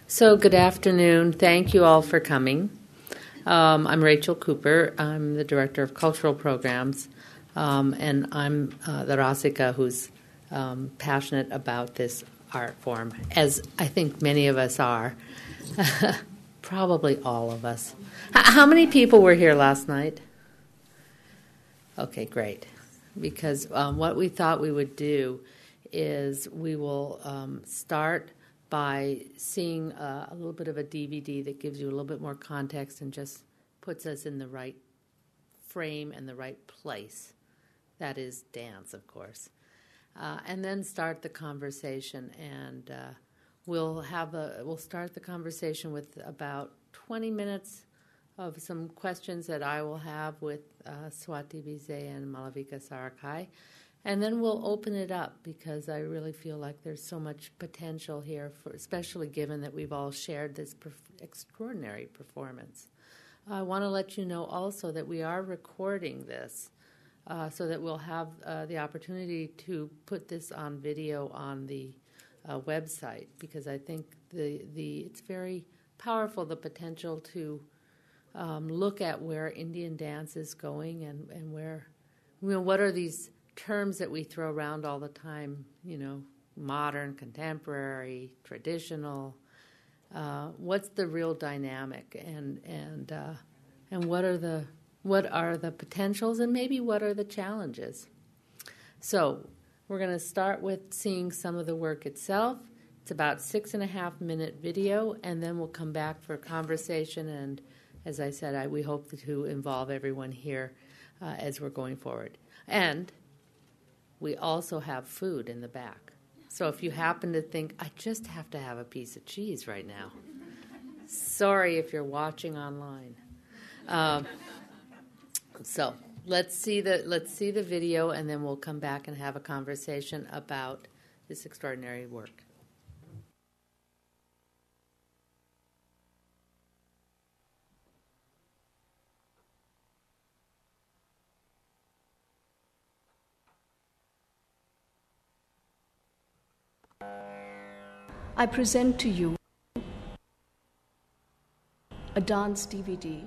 So good afternoon. Thank you all for coming. I'm Rachel Cooper. I'm the Director of Cultural Programs, and I'm the Rasika who's passionate about this art form, as I think many of us are, probably all of us. How many people were here last night? Okay, great. Because what we thought we would do is we will start by seeing a little bit of a DVD that gives you a little bit more context and just puts us in the right frame and the right place. That is dance, of course. And then start the conversation, and we'll start the conversation with about 20 minutes of some questions that I will have with Swati Bize and Malavika Sarukkai. And then we'll open it up because I really feel like there's so much potential here, especially given that we've all shared this extraordinary performance. I want to let you know also that we are recording this so that we'll have the opportunity to put this on video on the website, because I think it's very powerful, the potential to look at where Indian dance is going and where, what are these terms that we throw around all the time, modern, contemporary, traditional. What's the real dynamic, and what are the potentials, and maybe what are the challenges? So we're going to start with seeing some of the work itself. It's about 6.5-minute video, and then we'll come back for a conversation. And as I said, we hope to involve everyone here as we're going forward. And we also have food in the back. So if you happen to think, I just have to have a piece of cheese right now, sorry if you're watching online. So let's see the video, and then we'll come back and have a conversation about this extraordinary work. I present to you a dance DVD,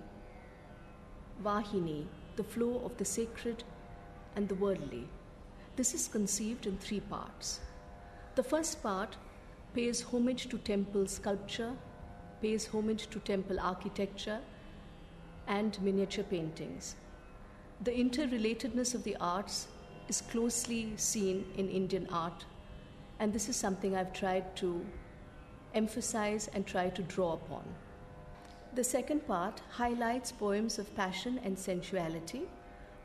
Vahini, the flow of the sacred and the worldly. This is conceived in 3 parts. The first part pays homage to temple sculpture, pays homage to temple architecture, and miniature paintings. The interrelatedness of the arts is closely seen in Indian art, and this is something I've tried to emphasize and try to draw upon. The second part highlights poems of passion and sensuality,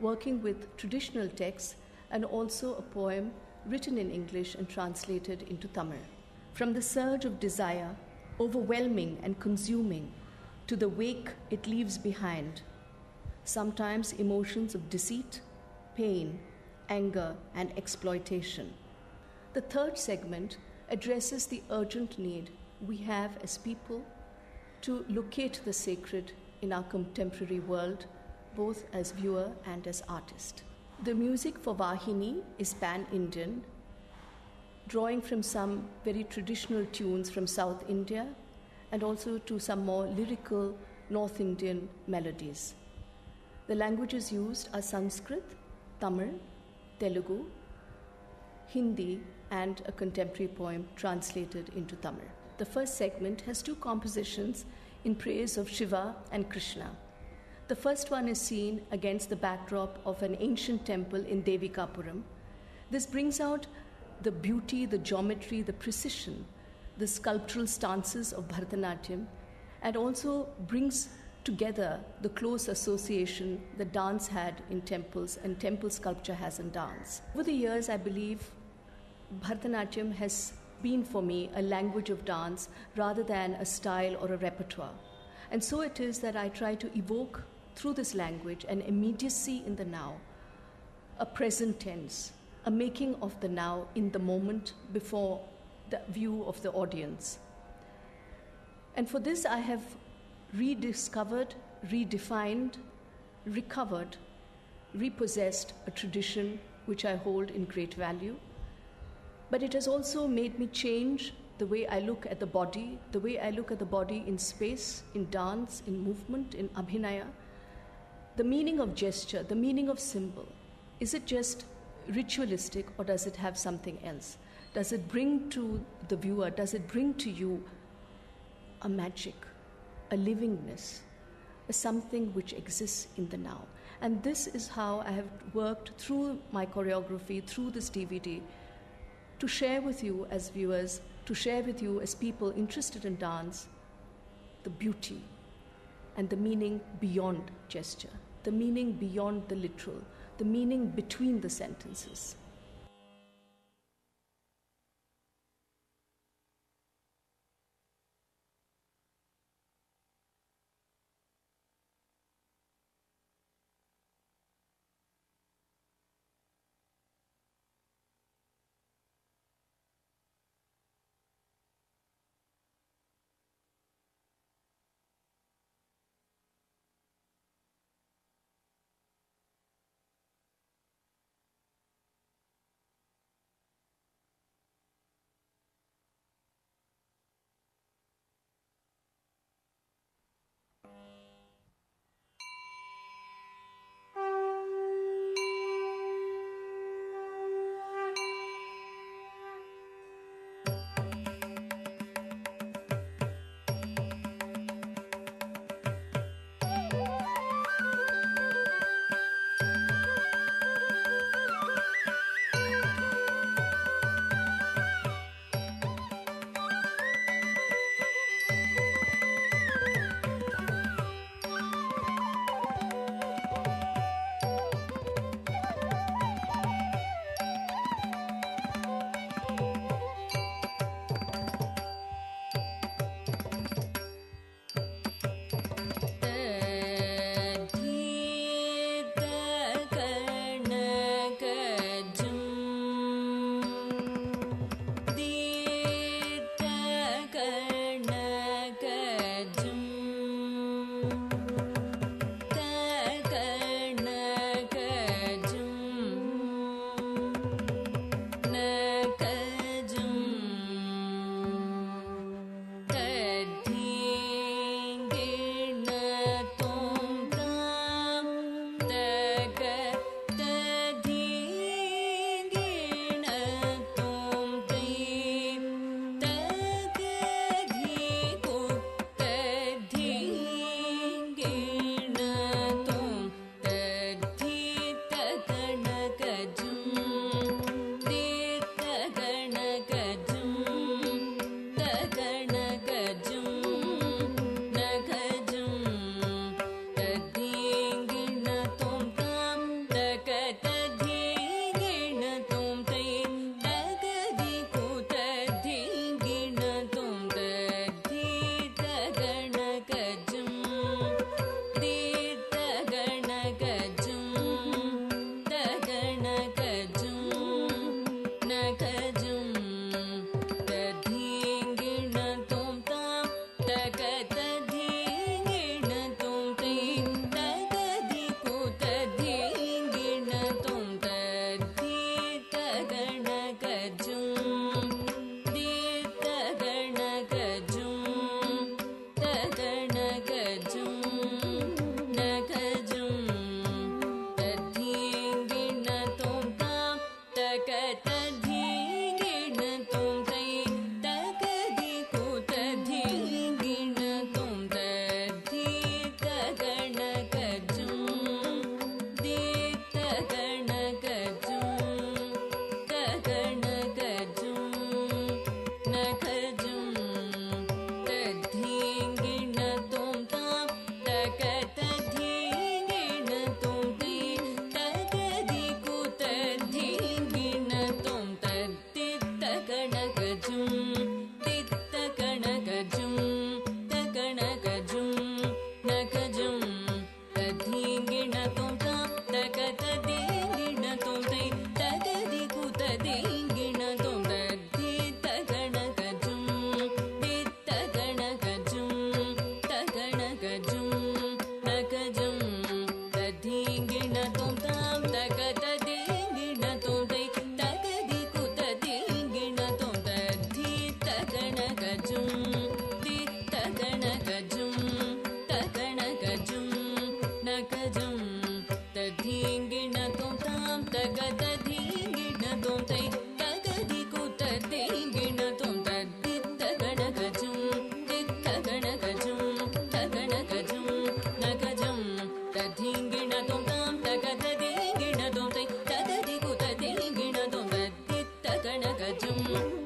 working with traditional texts, and also a poem written in English and translated into Tamil. From the surge of desire, overwhelming and consuming, to the wake it leaves behind, sometimes emotions of deceit, pain, anger, and exploitation. The third segment addresses the urgent need we have as people to locate the sacred in our contemporary world, both as viewer and as artist. The music for Vahini is pan-Indian, drawing from some very traditional tunes from South India and also to some more lyrical North Indian melodies. The languages used are Sanskrit, Tamil, Telugu, Hindi, and a contemporary poem translated into Tamil. The first segment has 2 compositions in praise of Shiva and Krishna. The first one is seen against the backdrop of an ancient temple in Devikapuram. This brings out the beauty, the geometry, the precision, the sculptural stances of Bharatanatyam, and also brings together the close association that dance had in temples and temple sculpture has in dance. Over the years, I believe Bharatanatyam has been for me a language of dance rather than a style or a repertoire. And so it is that I try to evoke through this language an immediacy in the now, a present tense, a making of the now in the moment before the view of the audience. And for this I have rediscovered, redefined, recovered, repossessed a tradition which I hold in great value. But it has also made me change the way I look at the body, the way I look at the body in space, in dance, in movement, in abhinaya, the meaning of gesture, the meaning of symbol. Is it just ritualistic or does it have something else? Does it bring to the viewer, does it bring to you a magic, a livingness, a something which exists in the now? And this is how I have worked through my choreography, through this DVD, to share with you as viewers, to share with you as people interested in dance, the beauty and the meaning beyond gesture, the meaning beyond the literal, the meaning between the sentences.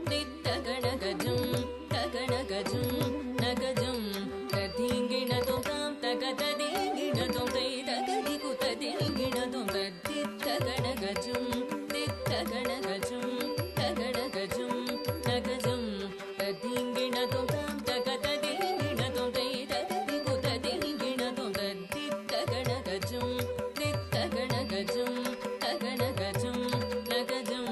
दित्तगणगजं तगणगजं नगजं तद्धिङ्गिणतं तां तगतदिङ्गिणतं तैतगदिकुतदिङ्गिणतं तद्दित्तगणगजं दित्तगणगजं तगणगजं नगजं तद्धिङ्गिणतं तां तगतदिङ्गिणतं तैतगदिकुतदिङ्गिणतं तद्दित्तगणगजं दित्तगणगजं तगणगजं नगजं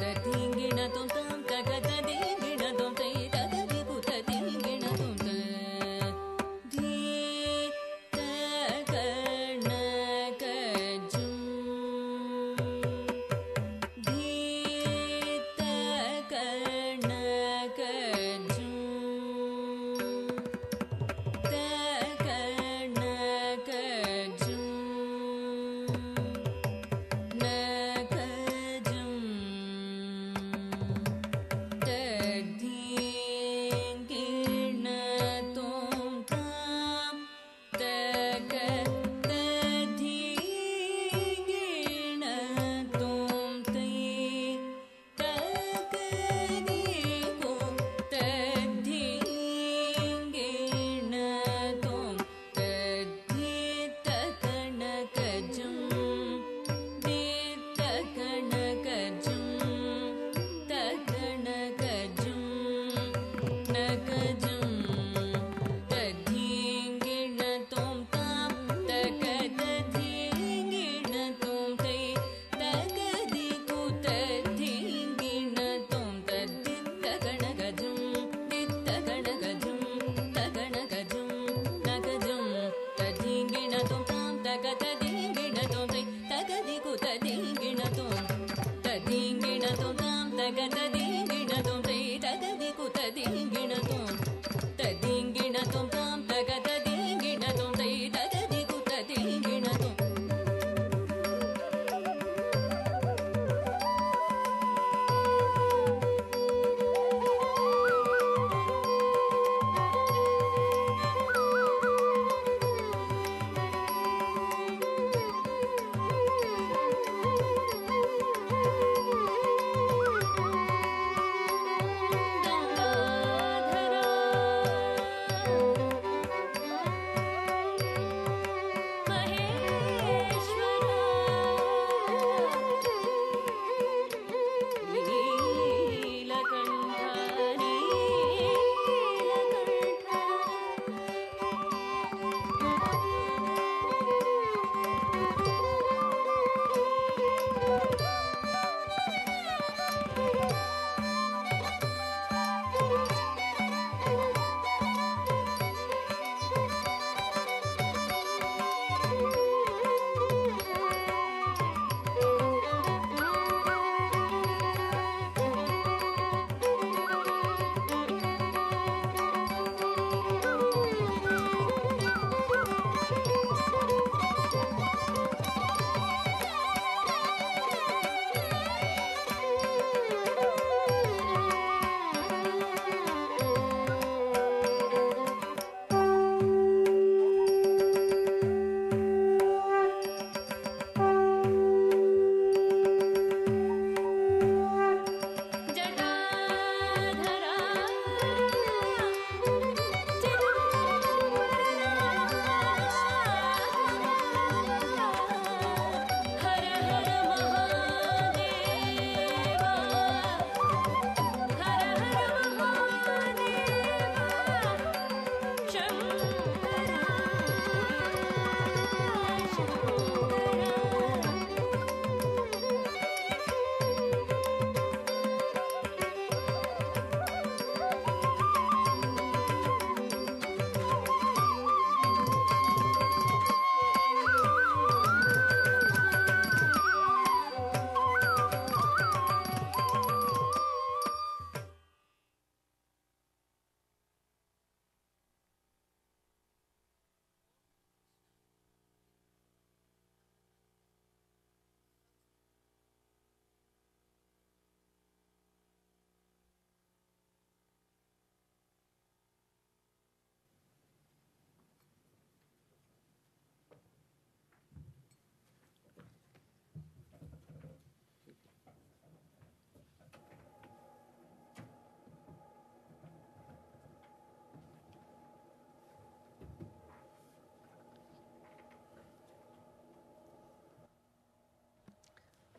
तद्धिङ्गिणतं तां तगतदिङ्गिणतं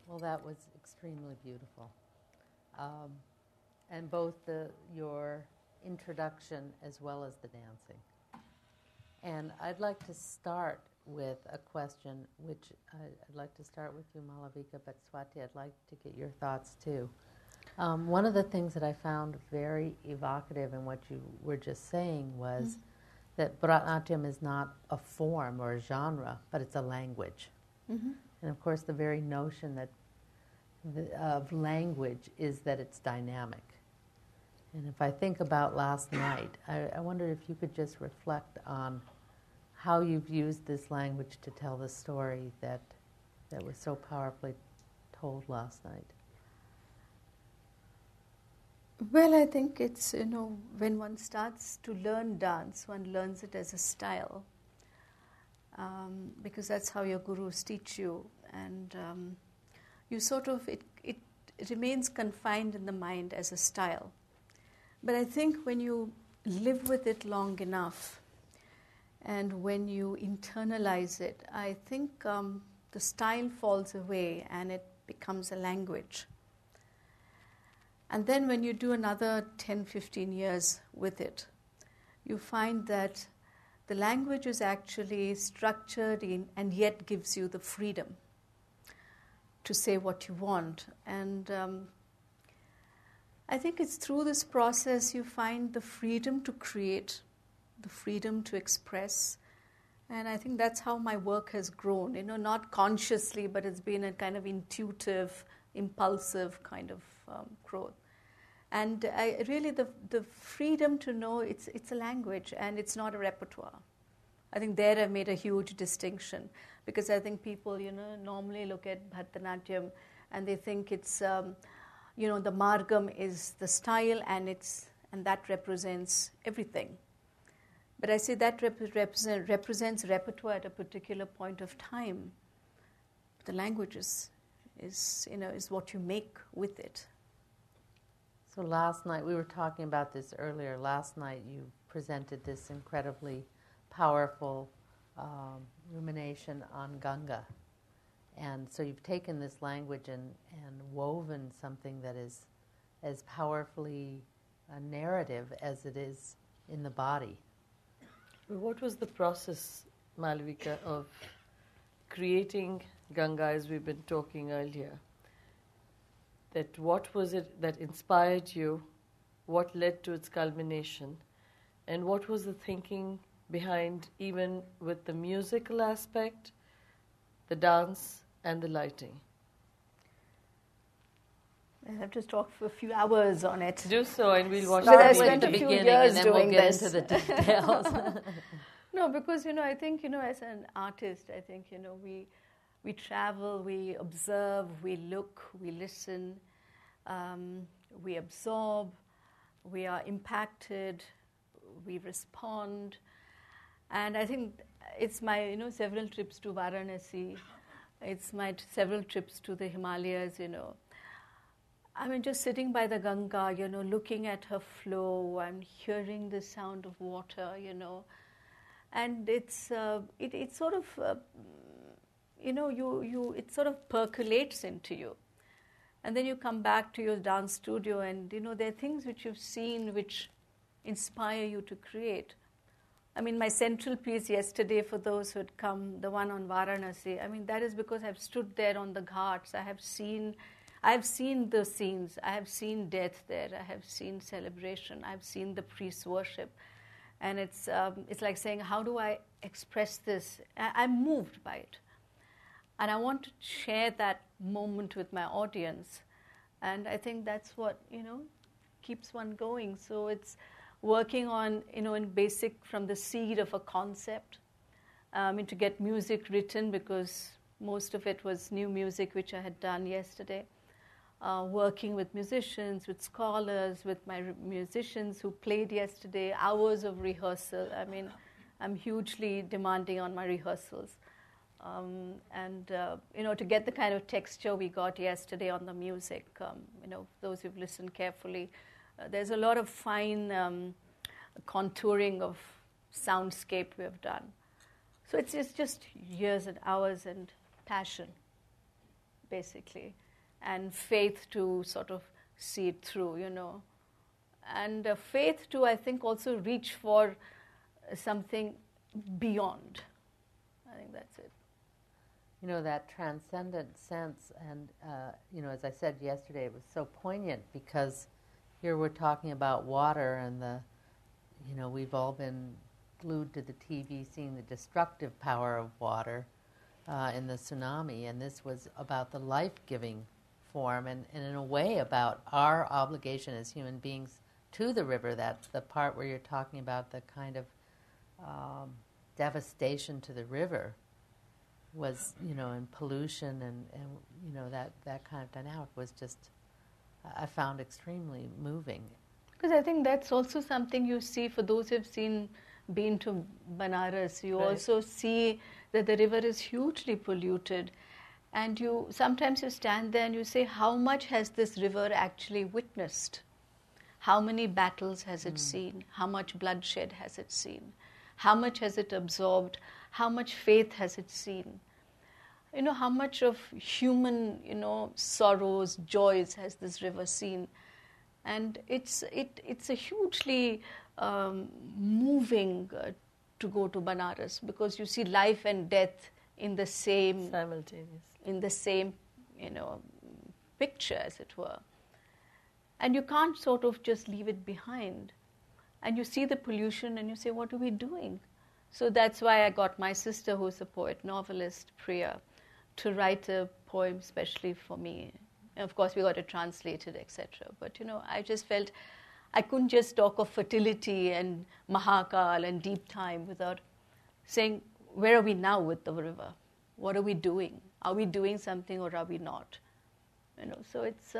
Well, that was extremely beautiful. And both your introduction as well as the dancing. And I'd like to start with a question, which I'd like to start with you, Malavika, but Swati, I'd like to get your thoughts too. One of the things that I found very evocative in what you were just saying was that Bharatanatyam is not a form or a genre, but it's a language. Mm-hmm. And of course, the very notion that of language is that it's dynamic. And if I think about last night, I wonder if you could just reflect on how you've used this language to tell the story that was so powerfully told last night. Well, I think it's, when one starts to learn dance, one learns it as a style, because that's how your gurus teach you. And you sort of, it remains confined in the mind as a style. But I think when you live with it long enough and when you internalize it, I think the style falls away and it becomes a language. And then when you do another 10, 15 years with it, you find that the language is actually structured and yet gives you the freedom to say what you want. And I think it's through this process you find the freedom to create, the freedom to express. And I think that's how my work has grown, not consciously, but it's been a kind of intuitive, impulsive kind of growth. And really the freedom to know it's a language and it's not a repertoire. I think there I've made a huge distinction, because I think people, normally look at Bharatanatyam and they think it's, the margam is the style and that represents everything. But I say that represents repertoire at a particular point of time. The language is what you make with it. So last night, we were talking about this earlier, last night you presented this incredibly powerful rumination on Ganga. And so you've taken this language and woven something that is as powerfully a narrative as it is in the body. What was the process, Malavika, of creating Ganga, as we've been talking earlier? That what was it that inspired you? What led to its culmination? And what was the thinking behind, even with the musical aspect, the dance, and the lighting? I have to talk for a few hours on it. Do so, and we'll watch But I the spent video. a few years and then doing we'll get this. into the details. No, because, I think, as an artist, I think, we travel, we observe, we look, we listen, we absorb, we are impacted, we respond. And I think it's my, several trips to Varanasi, it's my several trips to the Himalayas, I mean, just sitting by the Ganga, looking at her flow and hearing the sound of water, and it's it sort of it sort of percolates into you, and then you come back to your dance studio, and there are things which you've seen which inspire you to create. I mean, my central piece yesterday, for those who had come, the one on Varanasi, I mean, that is because I've stood there on the ghats. I have seen the scenes. I have seen death there. I have seen celebration. I've seen the priests worship. And it's like saying, how do I express this? I'm moved by it. And I want to share that moment with my audience. And I think that's what, keeps one going. So it's working on, in basic, from the seed of a concept, to get music written, because most of it was new music which I had done yesterday. Working with musicians, with scholars, with my musicians who played yesterday, hours of rehearsal. I mean, I'm hugely demanding on my rehearsals. To get the kind of texture we got yesterday on the music, those who've listened carefully, there's a lot of fine contouring of soundscape we have done. So it's just years and hours and passion, basically. and faith to sort of see it through, and faith to, I think, also reach for something beyond. I think that's it. That transcendent sense, and as I said yesterday, it was so poignant because here we're talking about water, and we've all been glued to the TV, seeing the destructive power of water in the tsunami, and this was about the life-giving form, and in a way about our obligation as human beings to the river. That's the part where you're talking about the kind of devastation to the river was, and pollution and that kind of dynamic was just, I found extremely moving. Because I think that's also something you see for those who've been to Banaras. You also see that the river is hugely polluted, and sometimes you stand there and you say, how much has this river actually witnessed? How many battles has it seen? How much bloodshed has it seen? How much has it absorbed? How much faith has it seen? How much of human, sorrows, joys has this river seen? And it's a hugely moving to go to Banaras, because you see life and death in the same picture, as it were. And you can't sort of just leave it behind. And you see the pollution and you say, what are we doing? So that's why I got my sister, who's a poet, novelist, Priya, to write a poem especially for me. And of course, we got it translated, etc. But, I just felt I couldn't just talk of fertility and Mahakal and deep time without saying, where are we now with the river? What are we doing? Are we doing something or are we not? So it's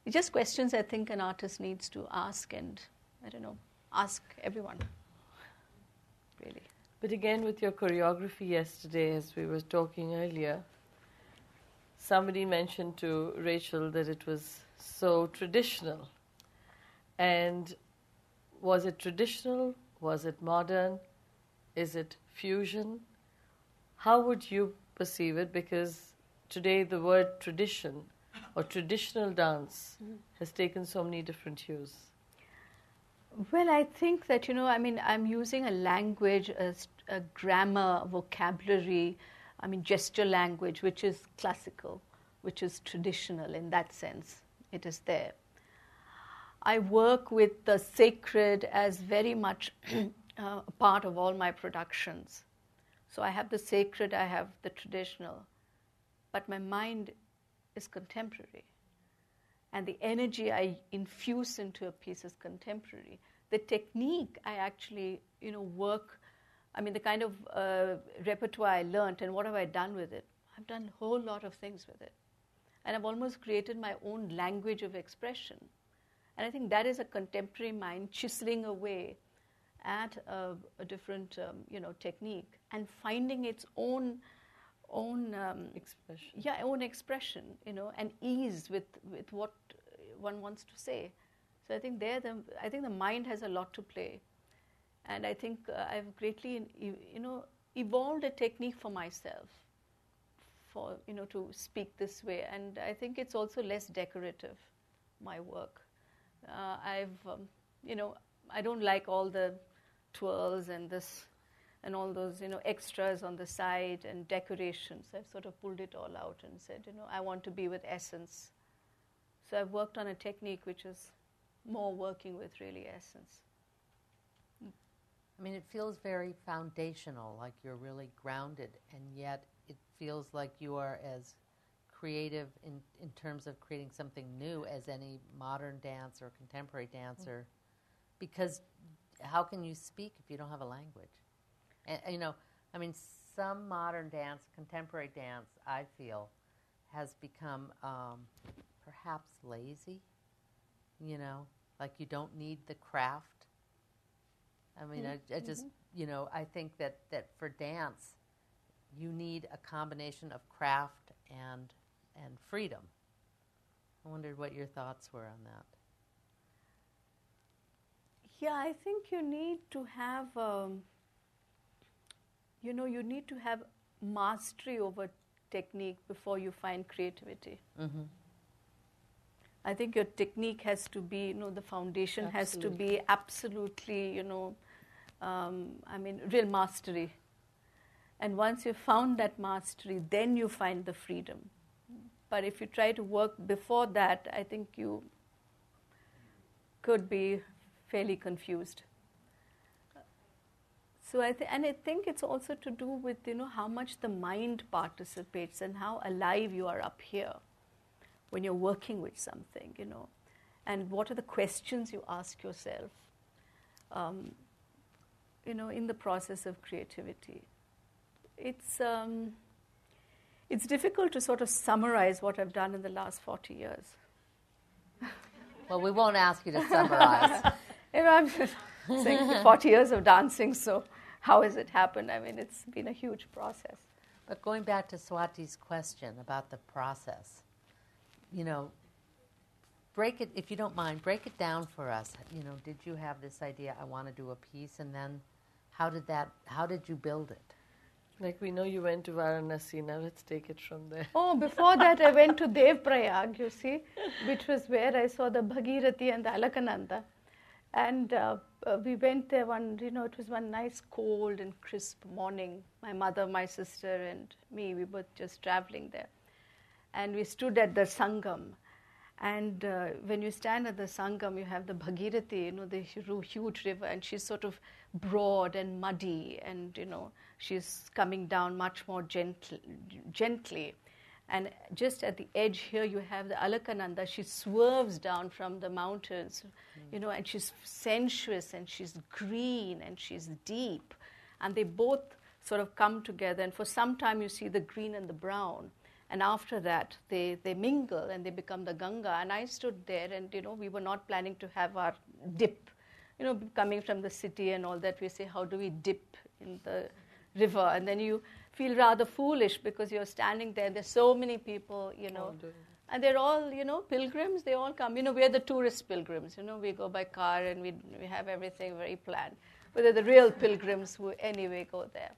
just questions I think an artist needs to ask, and ask everyone, really. But again, with your choreography yesterday, as we were talking earlier, somebody mentioned to Rachel that it was so traditional. And was it traditional? Was it modern? Is it fusion? How would you perceive it? Because today the word tradition or traditional dance has taken so many different hues. Well, I think that, I'm using a language, a grammar, vocabulary, gesture language, which is classical, which is traditional in that sense. It is there. I work with the sacred as very much a part of all my productions. So I have the sacred, I have the traditional, but my mind is contemporary. And the energy I infuse into a piece is contemporary. The technique I actually, work, the kind of repertoire I learned, and what have I done with it? I've done a whole lot of things with it. And I've almost created my own language of expression. And I think that is a contemporary mind chiseling away at a different, technique and finding its own Expression. Yeah, own expression, and ease with what one wants to say. So I think the mind has a lot to play, and I think I've greatly, evolved a technique for myself, for to speak this way, and I think it's also less decorative, my work. I don't like all the twirls and this. And all those, extras on the side and decorations. I've sort of pulled it all out and said, I want to be with essence. So I've worked on a technique which is more working with really essence. It feels very foundational, like you're really grounded, and yet it feels like you are as creative in terms of creating something new as any modern dance or contemporary dancer, because how can you speak if you don't have a language? And, some modern dance, contemporary dance, I feel, has become perhaps lazy, like you don't need the craft. I just, I think that for dance, you need a combination of craft and freedom. I wondered what your thoughts were on that. Yeah, I think you need to have... you need to have mastery over technique before you find creativity. I think your technique has to be, the foundation has to be absolutely, real mastery. And once you've found that mastery, then you find the freedom. But if you try to work before that, I think you could be fairly confused. So I think it's also to do with, how much the mind participates and how alive you are up here when you're working with something, and what are the questions you ask yourself, in the process of creativity. It's difficult to sort of summarize what I've done in the last 40 years. Well, we won't ask you to summarize. I'm just saying 40 years of dancing, so how has it happened? I mean, it's been a huge process. But going back to Swati's question about the process, break it, if you don't mind, break it down for us. Did you have this idea, I want to do a piece, and then how did you build it? Like we know you went to Varanasi, now let's take it from there. Oh, before that I went to Dev Prayag, you see, which was where I saw the Bhagirathi and the Alakananda. And we went there it was one nice cold and crisp morning. My mother, my sister and me, we were just traveling there. And we stood at the Sangam. And when you stand at the Sangam, you have the Bhagirathi, the huge river, and she's sort of broad and muddy, and, she's coming down much more gently. And just at the edge here, you have the Alakananda. She swerves down from the mountains, and she's sensuous, and she's green, and she's deep. And they both sort of come together, and for some time you see the green and the brown. And after that, they mingle and they become the Ganga. And I stood there and, we were not planning to have our dip. Coming from the city and all that, we say, how do we dip in the river? And then you feel rather foolish because you're standing there. There's so many people, and they're all, pilgrims. They all come. We're the tourist pilgrims. We go by car and we have everything very planned. But they're the real pilgrims who anyway go there.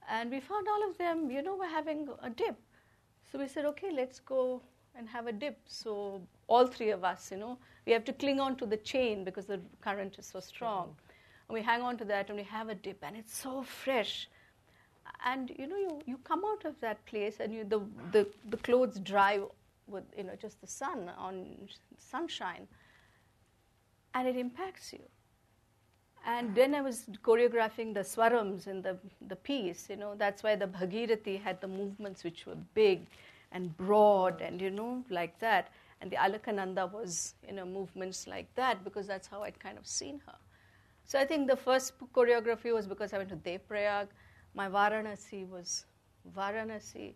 And we found all of them, were having a dip. So we said, okay, let's go and have a dip. So all three of us, we have to cling on to the chain because the current is so strong. And we hang on to that and we have a dip, and it's so fresh. And, you come out of that place and the clothes dry with, just the sunshine. And it impacts you. And then I was choreographing the swarams in the piece, That's why the Bhagirathi had the movements which were big and broad and, like that. And the Alakananda was, movements like that because that's how I'd kind of seen her. So I think the first choreography was because I went to Dev Prayag. My Varanasi was Varanasi.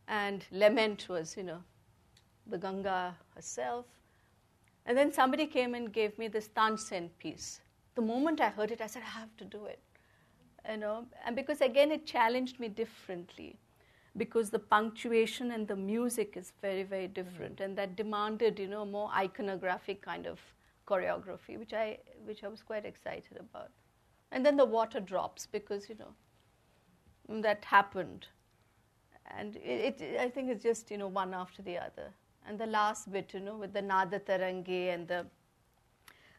And Lament was, the Ganga herself. And then somebody came and gave me this Tansen piece. The moment I heard it, I said, I have to do it, and because again, it challenged me differently, because the punctuation and the music is very, very different, and that demanded, more iconographic kind of choreography, which I was quite excited about. And then the water drops, because, that happened, and I think it's just, one after the other. And the last bit, with the Nada Tarangi and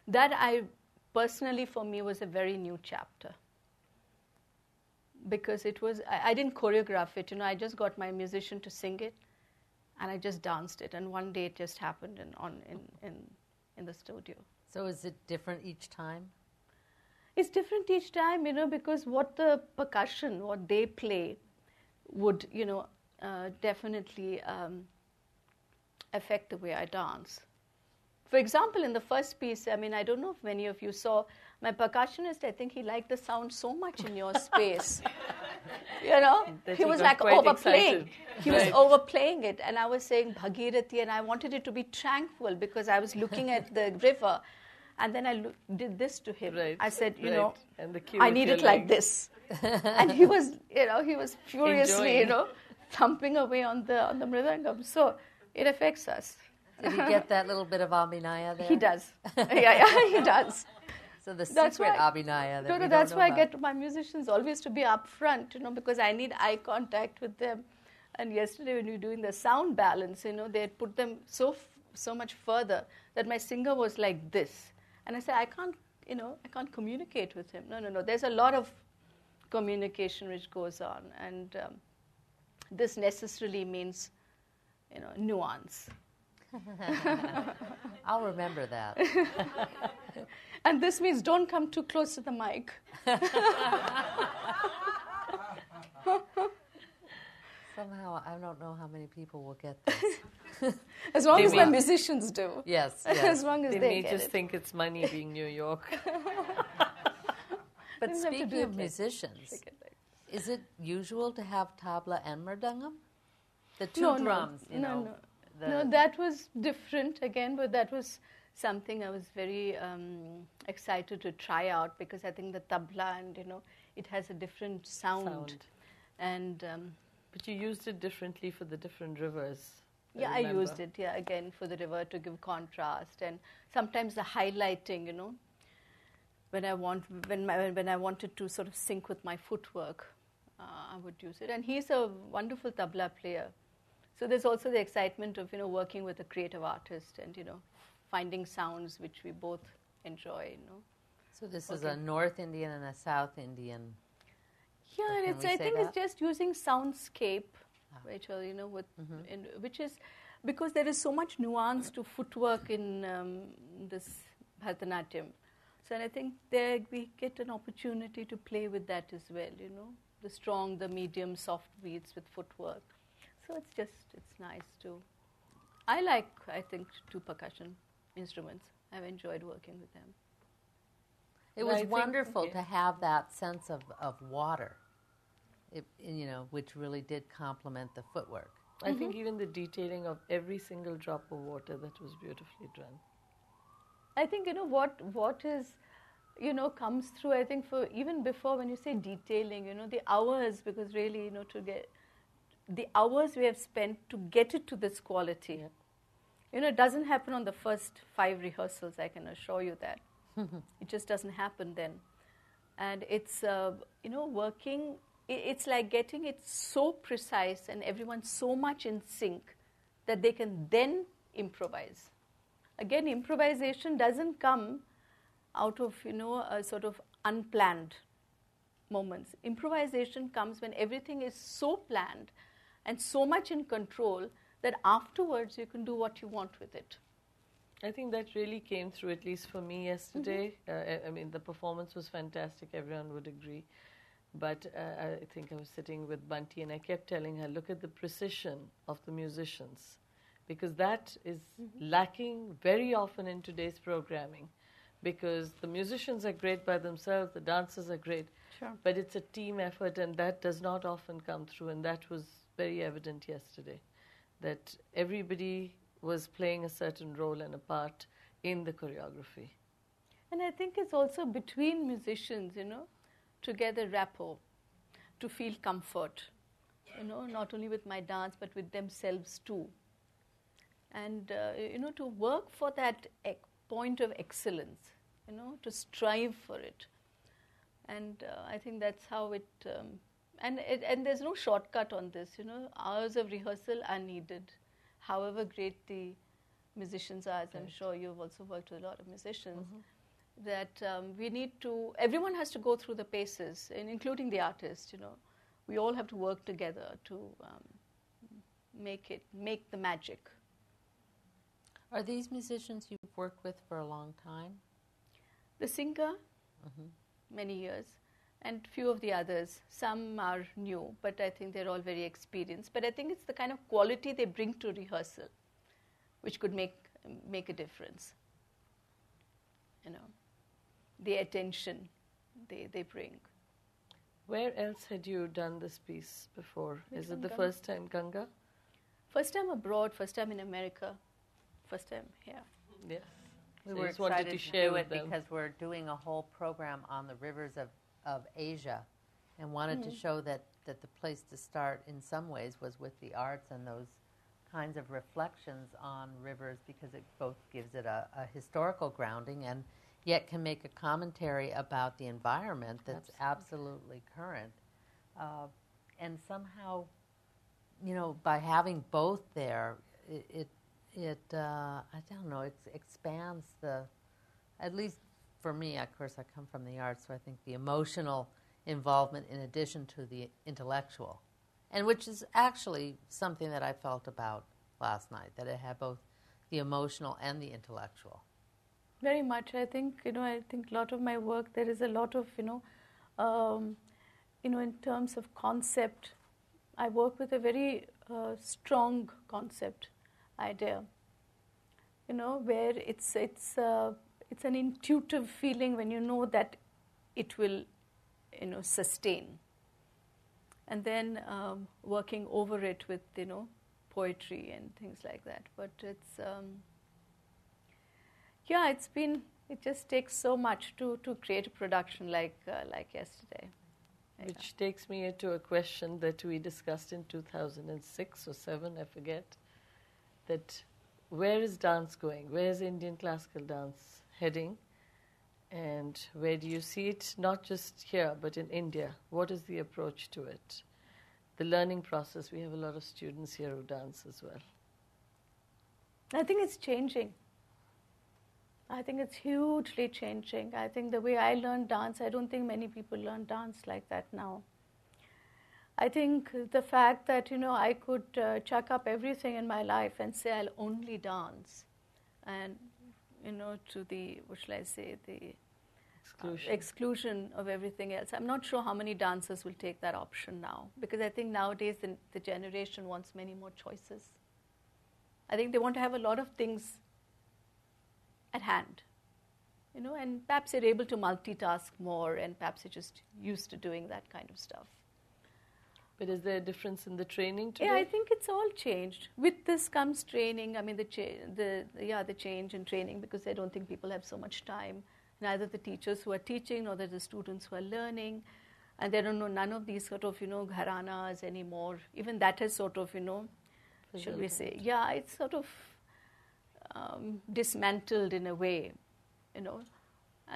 that personally, for me, was a very new chapter, because it was, I didn't choreograph it, I just got my musician to sing it, and I just danced it, and one day it just happened in the studio. So is it different each time? It's different each time, because what the percussion, what they play would, definitely affect the way I dance. For example, in the first piece, I don't know if many of you saw, my percussionist, I think he liked the sound so much in your space. He was like overplaying. He was overplaying it. And I was saying Bhagirathi, and I wanted it to be tranquil because I was looking at the river. And then I did this to him. Right. I said, I need it like this. And he was, he was furiously, thumping away on the mridangam. So it affects us. Did he get that little bit of Abhinaya there? He does. Yeah, he does. So the secret Abhinaya. No, that's why I get my musicians always to be up front, because I need eye contact with them. And yesterday when we were doing the sound balance, they had put them so much further that my singer was like this. And I said, I can't communicate with him. No. There's a lot of communication which goes on. And this necessarily means, nuance. I'll remember that. And this means don't come too close to the mic. Somehow, I don't know how many people will get this. As long as the musicians do. Yes. As long as They they may get just it. think it's money being New York. But Didn't have to speaking do of it like- musicians, is it usual to have tabla and mridangam? The two No, drums, no. the- No, that was different again, but that was something I was very excited to try out because I think the tabla and, it has a different sound. And But you used it differently for the different rivers. I used it, again for the river to give contrast and sometimes the highlighting, when I wanted to sort of sync with my footwork, I would use it. And he's a wonderful tabla player. So there's also the excitement of, working with a creative artist and, finding sounds which we both enjoy, So this is a North Indian and a South Indian. Yeah, and Can we I say think that? it's just using soundscape, Rachel, which is because there is so much nuance to footwork in this Bharatanatyam. So and I think there we get an opportunity to play with that as well, the strong, the medium, soft beats with footwork. So it's nice to. I think, two percussion instruments. I've enjoyed working with them. It was wonderful to have that sense of water, which really did complement the footwork. I think even the detailing of every single drop of water, that was beautifully done. I think, what is, comes through, I think for even before when you say detailing, the hours, because really, to get the hours we have spent to get it to this quality. Yeah. It doesn't happen on the first 5 rehearsals, I can assure you that. It just doesn't happen then. And it's, working, it's like getting it so precise and everyone so much in sync that they can then improvise. Again, improvisation doesn't come out of, a sort of unplanned moments. Improvisation comes when everything is so planned and so much in control that afterwards you can do what you want with it. I think that really came through, at least for me yesterday. I mean, the performance was fantastic, everyone would agree. But I think I was sitting with Bunty and I kept telling her, look at the precision of the musicians. Because that is lacking very often in today's programming. Because the musicians are great by themselves, the dancers are great. Sure. But it's a team effort and that does not often come through. And that was very evident yesterday. That everybody was playing a certain role and a part in the choreography. And I think it's also between musicians, to get a rapport, to feel comfort, not only with my dance but with themselves too. And, to work for that point of excellence, to strive for it. And I think that's how it, and there's no shortcut on this, hours of rehearsal are needed. However great the musicians are, as I'm sure you've also worked with a lot of musicians, that we need to, everyone has to go through the paces, and including the artist, we all have to work together to make the magic. Are these musicians you've worked with for a long time? The singer, many years, and few of the others. Some are new, but I think they're all very experienced. But I think it's the kind of quality they bring to rehearsal, which could make a difference. The attention they bring. Where else had you done this piece before? Is it the Ganga. first time, Ganga? First time abroad, first time in America, first time here. Yes. We So were I just wanted excited to to share do with it them. because we're doing a whole program on the rivers of Asia and wanted to show that the place to start in some ways was with the arts and those kinds of reflections on rivers because it both gives it a historical grounding and yet can make a commentary about the environment that's absolutely current. And somehow by having both there, it I don't know, it expands at least for me, of course, I come from the arts, so I think the emotional involvement in addition to the intellectual, and which is actually something that I felt about last night, that it had both the emotional and the intellectual. Very much. I think a lot of my work, there is a lot of, in terms of concept, I work with a very strong concept idea, where it's an intuitive feeling when you know that it will, sustain. And then working over it with, poetry and things like that. But it's, it just takes so much to create a production like yesterday. Which takes me into a question that we discussed in 2006 or 7, I forget, that where is dance going? Where is Indian classical dance heading? And where do you see it, not just here, but in India? What is the approach to it? The learning process, we have a lot of students here who dance as well. I think it's changing. I think it's hugely changing. I think the way I learned dance, I don't think many people learn dance like that now. I think the fact that, I could chuck up everything in my life and say I'll only dance, and, to the, what shall I say, the exclusion of everything else. I'm not sure how many dancers will take that option now, because I think nowadays the generation wants many more choices. I think they want to have a lot of things at hand, and perhaps they're able to multitask more, and perhaps they're just used to doing that kind of stuff. But is there a difference in the training today? Yeah, I think it's all changed. With this comes training. I mean, the change in training, because I don't think people have so much time. Neither the teachers who are teaching nor the students who are learning, and they don't know none of these sort of gharanas anymore. Even that has sort of should we say, it's sort of dismantled in a way, and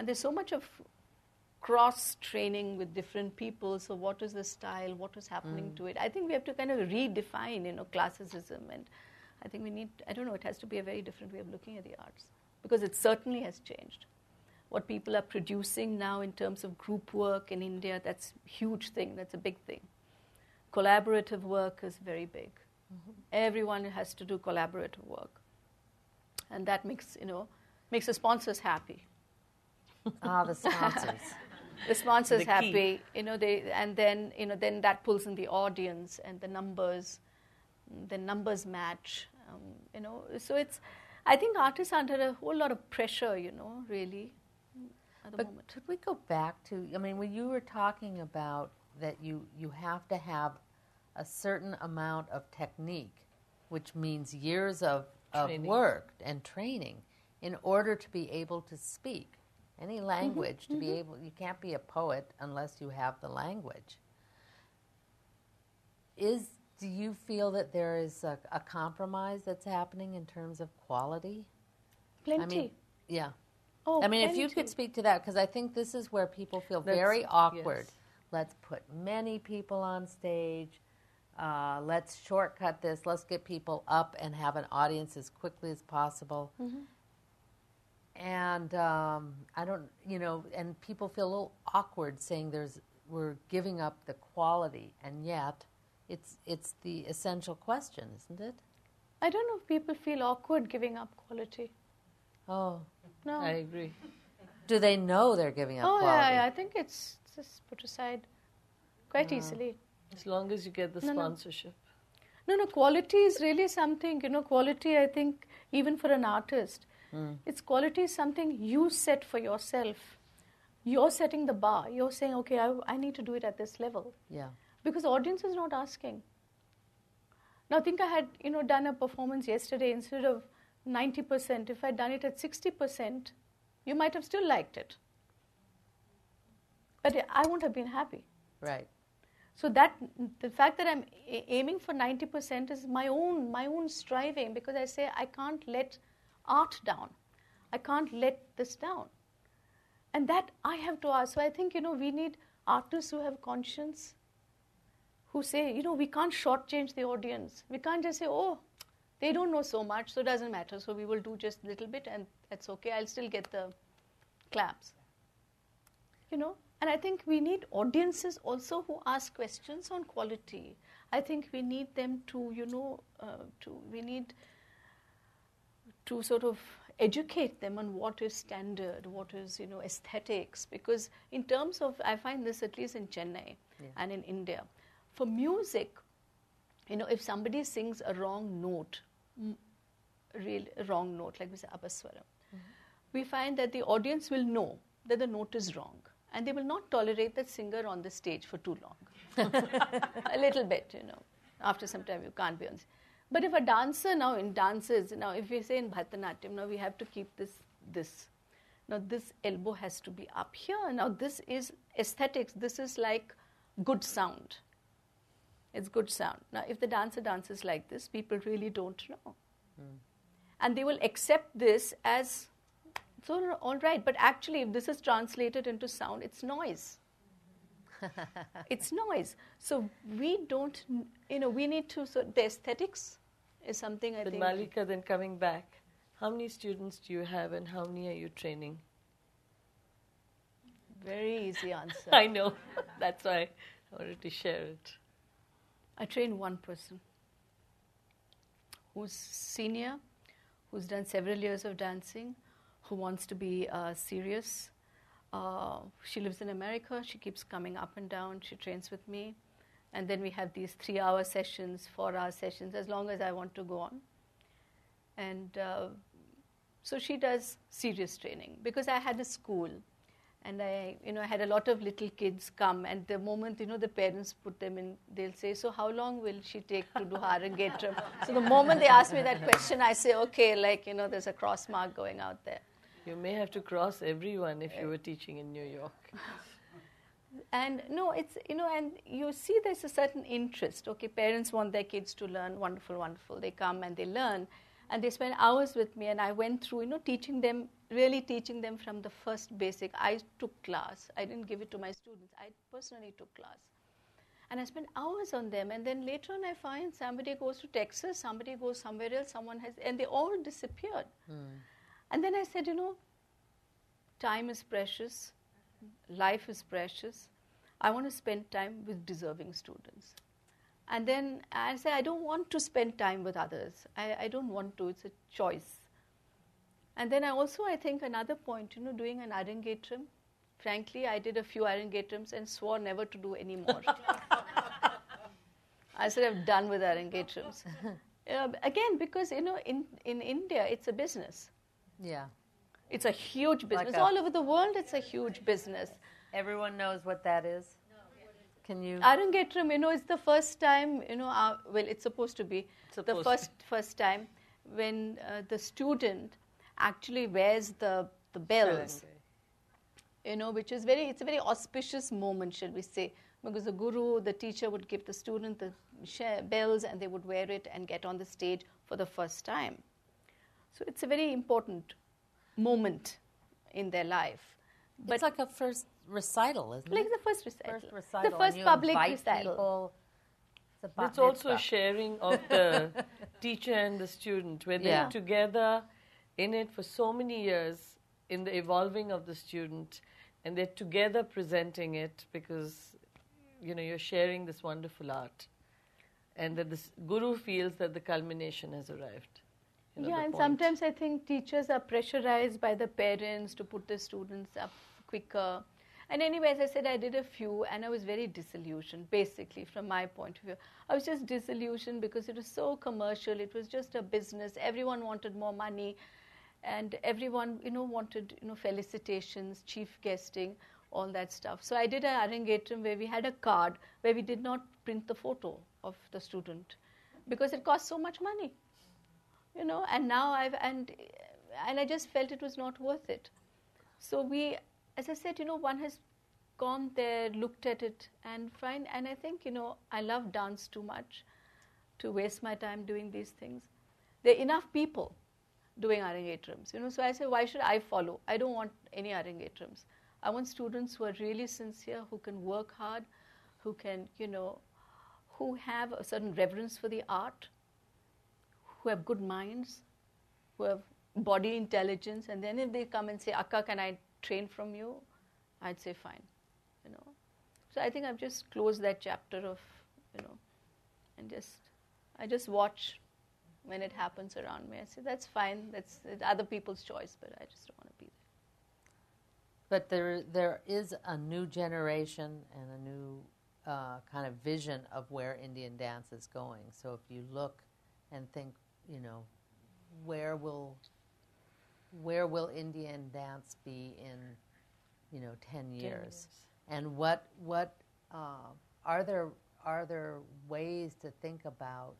there's so much of cross-training with different people. So what is the style? What is happening to it? I think we have to kind of redefine, classicism, and I think we need, I don't know, it has to be a very different way of looking at the arts, because it certainly has changed. What people are producing now in terms of group work in India, that's a huge thing, that's a big thing. Collaborative work is very big. Mm-hmm. Everyone has to do collaborative work. And that makes the sponsors happy. The sponsors. The sponsors happy, then that pulls in the audience, and the numbers match, So it's, I think artists are under a whole lot of pressure, really, at the moment. Could we go back to, when you were talking about that you have to have a certain amount of technique, which means years of work and training, in order to be able to speak any language, to be able, you can't be a poet unless you have the language. Do you feel that there is a compromise that's happening in terms of quality? Plenty. Yeah. Oh, if you could speak to that, because I think this is where people feel very awkward. Yes. Let's put many people on stage. Let's shortcut this. Let's get people up and have an audience as quickly as possible. Mm-hmm. And I don't, and people feel a little awkward saying we're giving up the quality, and yet it's the essential question, isn't it? I don't know if people feel awkward giving up quality. Oh, no, I agree. Do they know they're giving up quality? Oh, yeah, I think it's just put aside quite easily. As long as you get the sponsorship. No, quality is really something, quality, I think, even for an artist, it's quality is something you set for yourself. You're setting the bar. You're saying, okay, I need to do it at this level. Yeah. Because the audience is not asking. Now, I think I had, done a performance yesterday, instead of 90%, if I'd done it at 60%, you might have still liked it. But I wouldn't have been happy. Right. So that the fact that I'm aiming for 90% is my own striving, because I say I can't let art down. I can't let this down. And that I have to ask. So I think, we need artists who have conscience, who say, we can't shortchange the audience. We can't just say, oh, they don't know so much, so it doesn't matter. So we will do just a little bit, and that's okay. I'll still get the claps. And I think we need audiences also who ask questions on quality. I think we need them to, we need to sort of educate them on what is standard, what is, aesthetics. Because in terms of, I find this at least in Chennai and in India, for music, if somebody sings a wrong note, wrong note, like we say apaswaram, we find that the audience will know that the note is wrong. And they will not tolerate that singer on the stage for too long. A little bit, After some time, you can't be on. But if a dancer now in dances, now if we say in Bharatanatyam, now we have to keep this. Now this elbow has to be up here. Now this is aesthetics. This is like good sound. It's good sound. Now if the dancer dances like this, people really don't know. And they will accept this as, so all right, but actually if this is translated into sound, it's noise. It's noise. So we don't, we need to, so the aesthetics is something I think. Malavika, then coming back, how many students do you have and how many are you training? Very easy answer. I know. That's why I wanted to share it. I train one person who's senior, who's done several years of dancing, who wants to be serious. She lives in America. She keeps coming up and down. She trains with me. And then we have these 3-hour sessions, 4-hour sessions, as long as I want to go on. And so she does serious training. Because I had a school, and I had a lot of little kids come, and the moment, the parents put them in, they'll say, so how long will she take to do Arangetram? So the moment they ask me that question, I say, okay, there's a cross mark going out there. You may have to cross everyone if you were teaching in New York. And no, it's, and you see there's a certain interest. Okay, parents want their kids to learn, wonderful, wonderful. They come and they learn, and they spend hours with me, and I went through, really teaching them from the first basic. I took class. I didn't give it to my students. I personally took class. And I spent hours on them, and then later on I find somebody goes to Texas, somebody goes somewhere else, and they all disappeared. And then I said, time is precious, life is precious. I want to spend time with deserving students. And then I said, I don't want to spend time with others. I don't want to. It's a choice. And then I think another point, doing an Arangetram. Frankly, I did a few Arangetrams and swore never to do any more. I said, I'm done with Arangetrams. Again, because, in India, it's a business. Yeah. It's a huge business. All over the world, it's a huge business. Everyone knows what that is? Can you? Arangetram, it's the first time, it's supposed to be the first time when the student actually wears the bells, which is it's a very auspicious moment, shall we say, because the guru, the teacher would give the student the bells and they would wear it and get on the stage for the first time. So it's a very important moment in their life. But it's like a first recital, isn't it? Like the first recital. First recital. The first public recital. It's also a sharing of the teacher and the student, where they're together in it for so many years, in the evolving of the student, and they're together presenting it because, you're sharing this wonderful art. And that the guru feels that the culmination has arrived. And sometimes I think teachers are pressurized by the parents to put the students up quicker. And anyway, as I said, I did a few, and I was very disillusioned, basically, from my point of view. I was just disillusioned because it was so commercial. It was just a business. Everyone wanted more money, and everyone, wanted, felicitations, chief guesting, all that stuff. So I did an Arangetram where we had a card where we did not print the photo of the student because it cost so much money. And now and I just felt it was not worth it. So as I said, one has gone there, looked at it, and I think, I love dance too much to waste my time doing these things. There are enough people doing Arangetrams, so I say, why should I follow? I don't want any Arangetrams. I want students who are really sincere, who can work hard, who can, who have a certain reverence for the art, who have good minds, who have body intelligence, and then if they come and say, Akka, can I train from you? I'd say fine, you know. So I think I've just closed that chapter of, you know, and I just watch when it happens around me. I say, that's fine, it's other people's choice, but I just don't want to be there. But there is a new generation and a new kind of vision of where Indian dance is going. So if you look and think, you know, where will Indian dance be in, you know, 10 years? And what are there ways to think about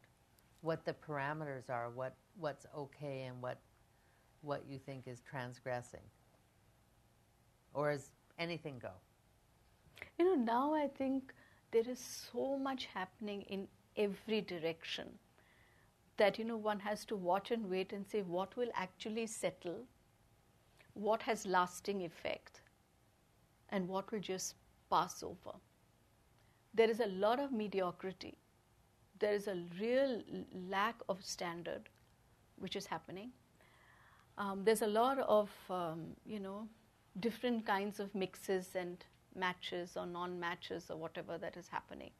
what the parameters are, what's okay and what you think is transgressing? Or is anything go? You know, now I think there is so much happening in every direction that, you know, one has to watch and wait and say what will actually settle, what has lasting effect, and what will just pass over. There is a lot of mediocrity. There is a real lack of standard which is happening. There's a lot of, you know, different kinds of mixes and matches or non-matches or whatever that is happening.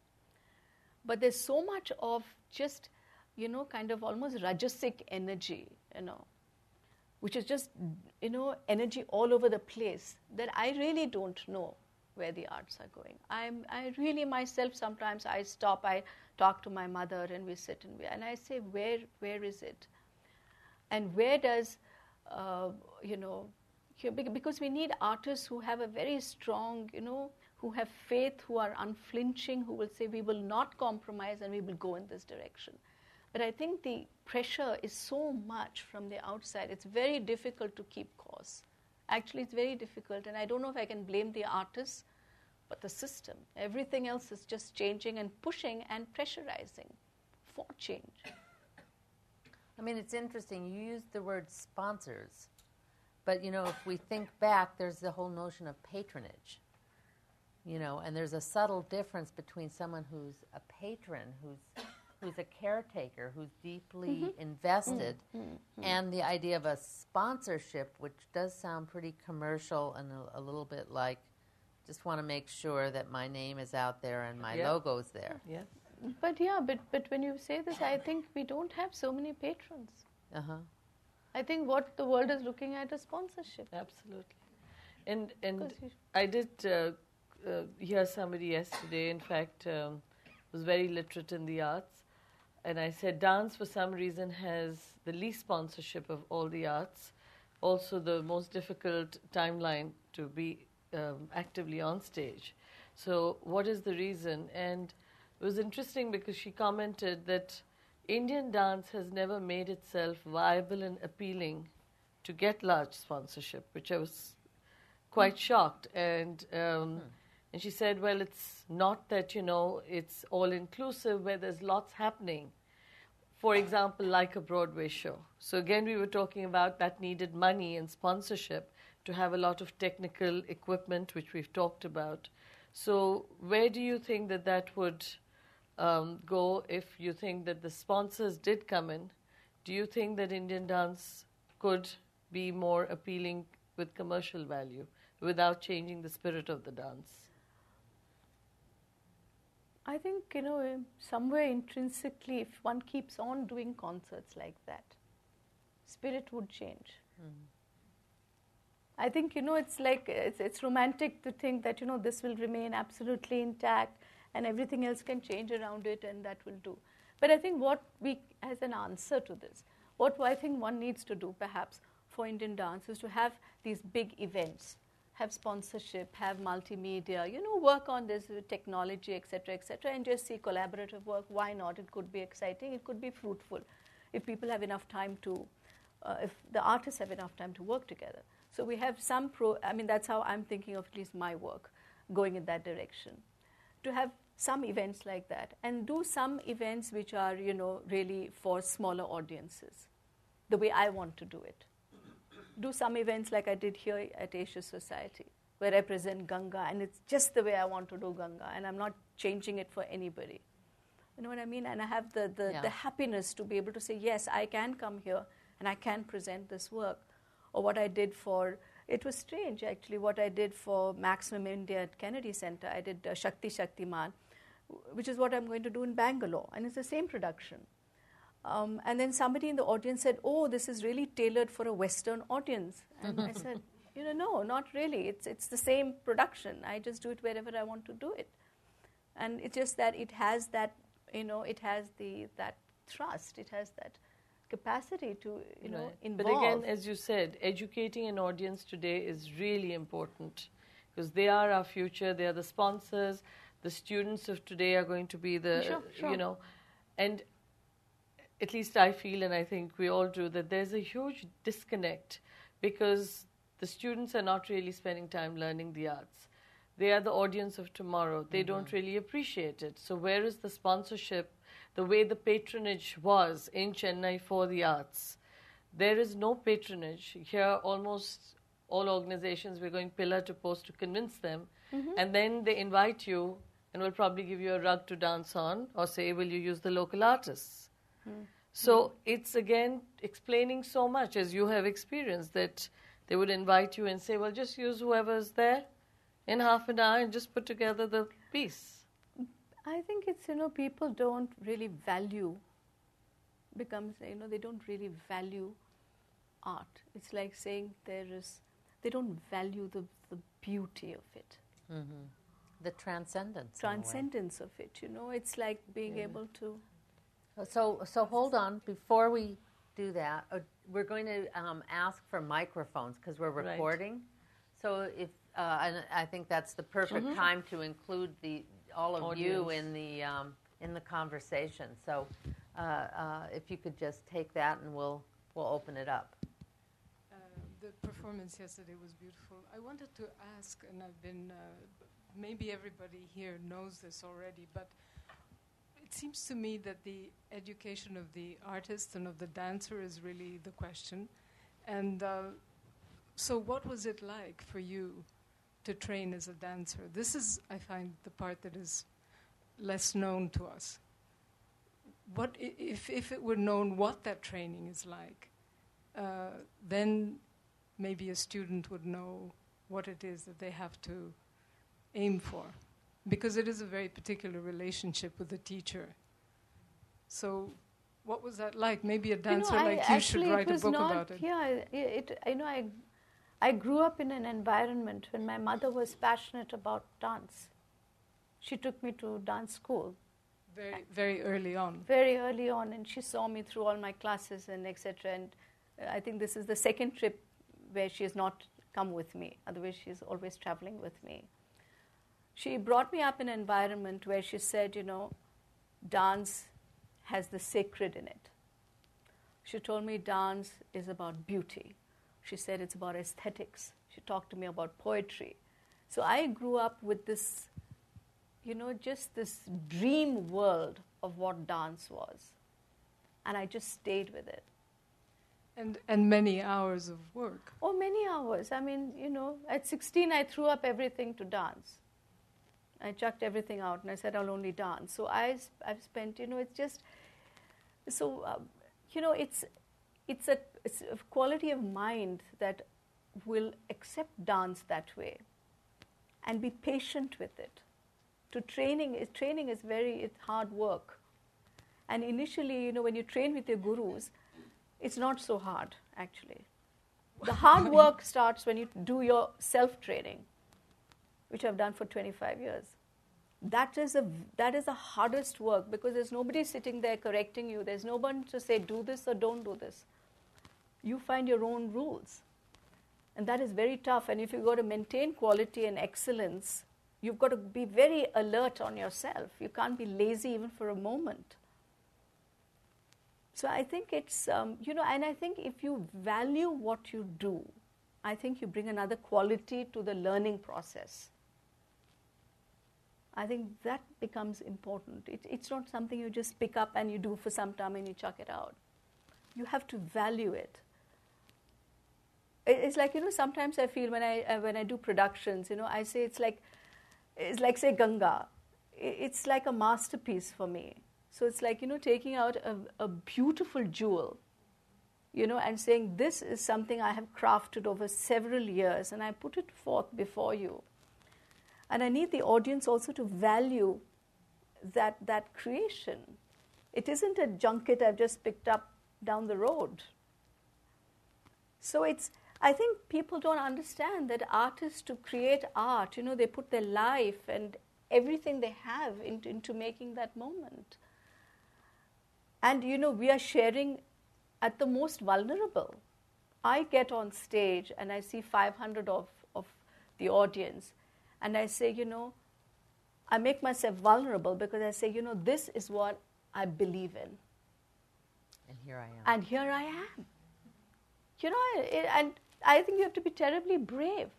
But there's so much of just, you know, kind of almost rajasic energy, you know, which is just, you know, energy all over the place that I really don't know where the arts are going. I really myself, sometimes I stop, I talk to my mother and we sit and I say, where is it? And where does, you know, because we need artists who have a very strong, you know, who have faith, who are unflinching, who will say we will not compromise and we will go in this direction. But I think the pressure is so much from the outside, it's very difficult to keep course. Actually, it's very difficult, and I don't know if I can blame the artists, but the system. Everything else is just changing and pushing and pressurizing for change. I mean, it's interesting. You used the word sponsors. But, you know, if we think back, there's the whole notion of patronage, you know, and there's a subtle difference between someone who's a patron, who's a caretaker, who's deeply invested, and the idea of a sponsorship, which does sound pretty commercial and a little bit like, just want to make sure that my name is out there and my logo's there. Yeah. But when you say this, I think we don't have so many patrons. Uh-huh. I think what the world is looking at is sponsorship. Absolutely. And I did hear somebody yesterday, in fact, was very literate in the arts, and I said dance for some reason has the least sponsorship of all the arts, also the most difficult timeline to be actively on stage. So what is the reason? And it was interesting because she commented that Indian dance has never made itself viable and appealing to get large sponsorship, which I was quite shocked. And she said, well, it's not that, you know, it's all-inclusive where there's lots happening. For example, like a Broadway show. So again, we were talking about that needed money and sponsorship to have a lot of technical equipment, which we've talked about. So where do you think that would go if you think that the sponsors did come in? Do you think that Indian dance could be more appealing with commercial value without changing the spirit of the dance? I think, you know, somewhere intrinsically, if one keeps on doing concerts like that, spirit would change. I think, you know, it's like, it's romantic to think that, you know, this will remain absolutely intact and everything else can change around it and that will do. But I think what we, as an answer to this, what I think one needs to do perhaps for Indian dance is to have these big events, have sponsorship, have multimedia, you know, work on this technology, etc., and just see collaborative work. Why not? It could be exciting, it could be fruitful if people have enough time to, if the artists have enough time to work together. So we have some that's how I'm thinking of at least my work, going in that direction. To have some events like that and do some events which are, you know, really for smaller audiences, the way I want to do it. Do some events like I did here at Asia Society, where I present Ganga, and it's just the way I want to do Ganga, and I'm not changing it for anybody. You know what I mean? And I have the Yeah. happiness to be able to say, yes, I can come here and I can present this work. Or what I did for, it was strange actually, what I did for Maximum India at Kennedy Center. I did Shakti Shaktiman, which is what I'm going to do in Bangalore. And it's the same production. And then somebody in the audience said, oh, this is really tailored for a Western audience. And I said, no, not really. It's the same production. I just do it wherever I want to do it. And it's just that it has that, it has that thrust. It has that capacity to, involve. But again, as you said, educating an audience today is really important because they are our future. They are the sponsors. The students of today are going to be the, Sure. And at least I feel, and I think we all do, that there's a huge disconnect because the students are not really spending time learning the arts. They are the audience of tomorrow. They don't really appreciate it. So where is the sponsorship, the way the patronage was in Chennai for the arts? There is no patronage. Here, almost all organizations, we're going pillar to post to convince them. And then they invite you and will probably give you a rug to dance on or say, will you use the local artists? So it's again explaining so much, as you have experienced, that they would invite you and say, well, just use whoever's there in half an hour and just put together the piece. I think it's, people don't really value, they don't really value art. It's like saying they don't value the beauty of it. The transcendence. in a way. Transcendence of it, it's like being able to. So hold on. Before we do that, we're going to ask for microphones because we're Right. recording. So if and I think that's the perfect time to include all of you in the conversation. So if you could just take that and we'll open it up. The performance yesterday was beautiful. I wanted to ask, and I've been, maybe everybody here knows this already, but it seems to me that the education of the artist and of the dancer is really the question. And so what was it like for you to train as a dancer? This is, I find, the part that is less known to us. What if it were known what that training is like, then maybe a student would know what it is that they have to aim for. Because it is a very particular relationship with the teacher. So what was that like? Maybe a dancer like you should write a book about it. Yeah, I grew up in an environment when my mother was passionate about dance. She took me to dance school. Very, very early on. Very early on, and she saw me through all my classes and etc. And I think this is the second trip where she has not come with me. Otherwise, she's always traveling with me. She brought me up in an environment where she said, dance has the sacred in it. She told me dance is about beauty. She said it's about aesthetics. She talked to me about poetry. So I grew up with this, just this dream world of what dance was. And I just stayed with it. And many hours of work. Oh, many hours. I mean, at 16 I threw up everything to dance. I chucked everything out and I said, I'll only dance. So I've spent, it's just, so, it's a quality of mind that will accept dance that way and be patient with it. Training is it's hard work. And initially, when you train with your gurus, it's not so hard, actually. The hard work starts when you do your self-training, which I've done for 25 years. That is the hardest work because there's nobody sitting there correcting you. There's no one to say, do this or don't do this. You find your own rules. And that is very tough. And if you've got to maintain quality and excellence, you've got to be very alert on yourself. You can't be lazy even for a moment. So I think it's, and I think if you value what you do, I think you bring another quality to the learning process. I think that becomes important. It's not something you just pick up and you do for some time and you chuck it out. You have to value it. It's like, sometimes I feel when I do productions, I say it's like say Ganga. It's like a masterpiece for me. So it's like, taking out a beautiful jewel, and saying, this is something I have crafted over several years, and I put it forth before you. And I need the audience also to value that creation. It isn't a junket I've just picked up down the road. So I think people don't understand that artists, to create art, they put their life and everything they have into making that moment. And, we are sharing at the most vulnerable. I get on stage and I see 500 of the audience, and I say, I make myself vulnerable because I say, this is what I believe in. And here I am. And here I am. And I think you have to be terribly brave.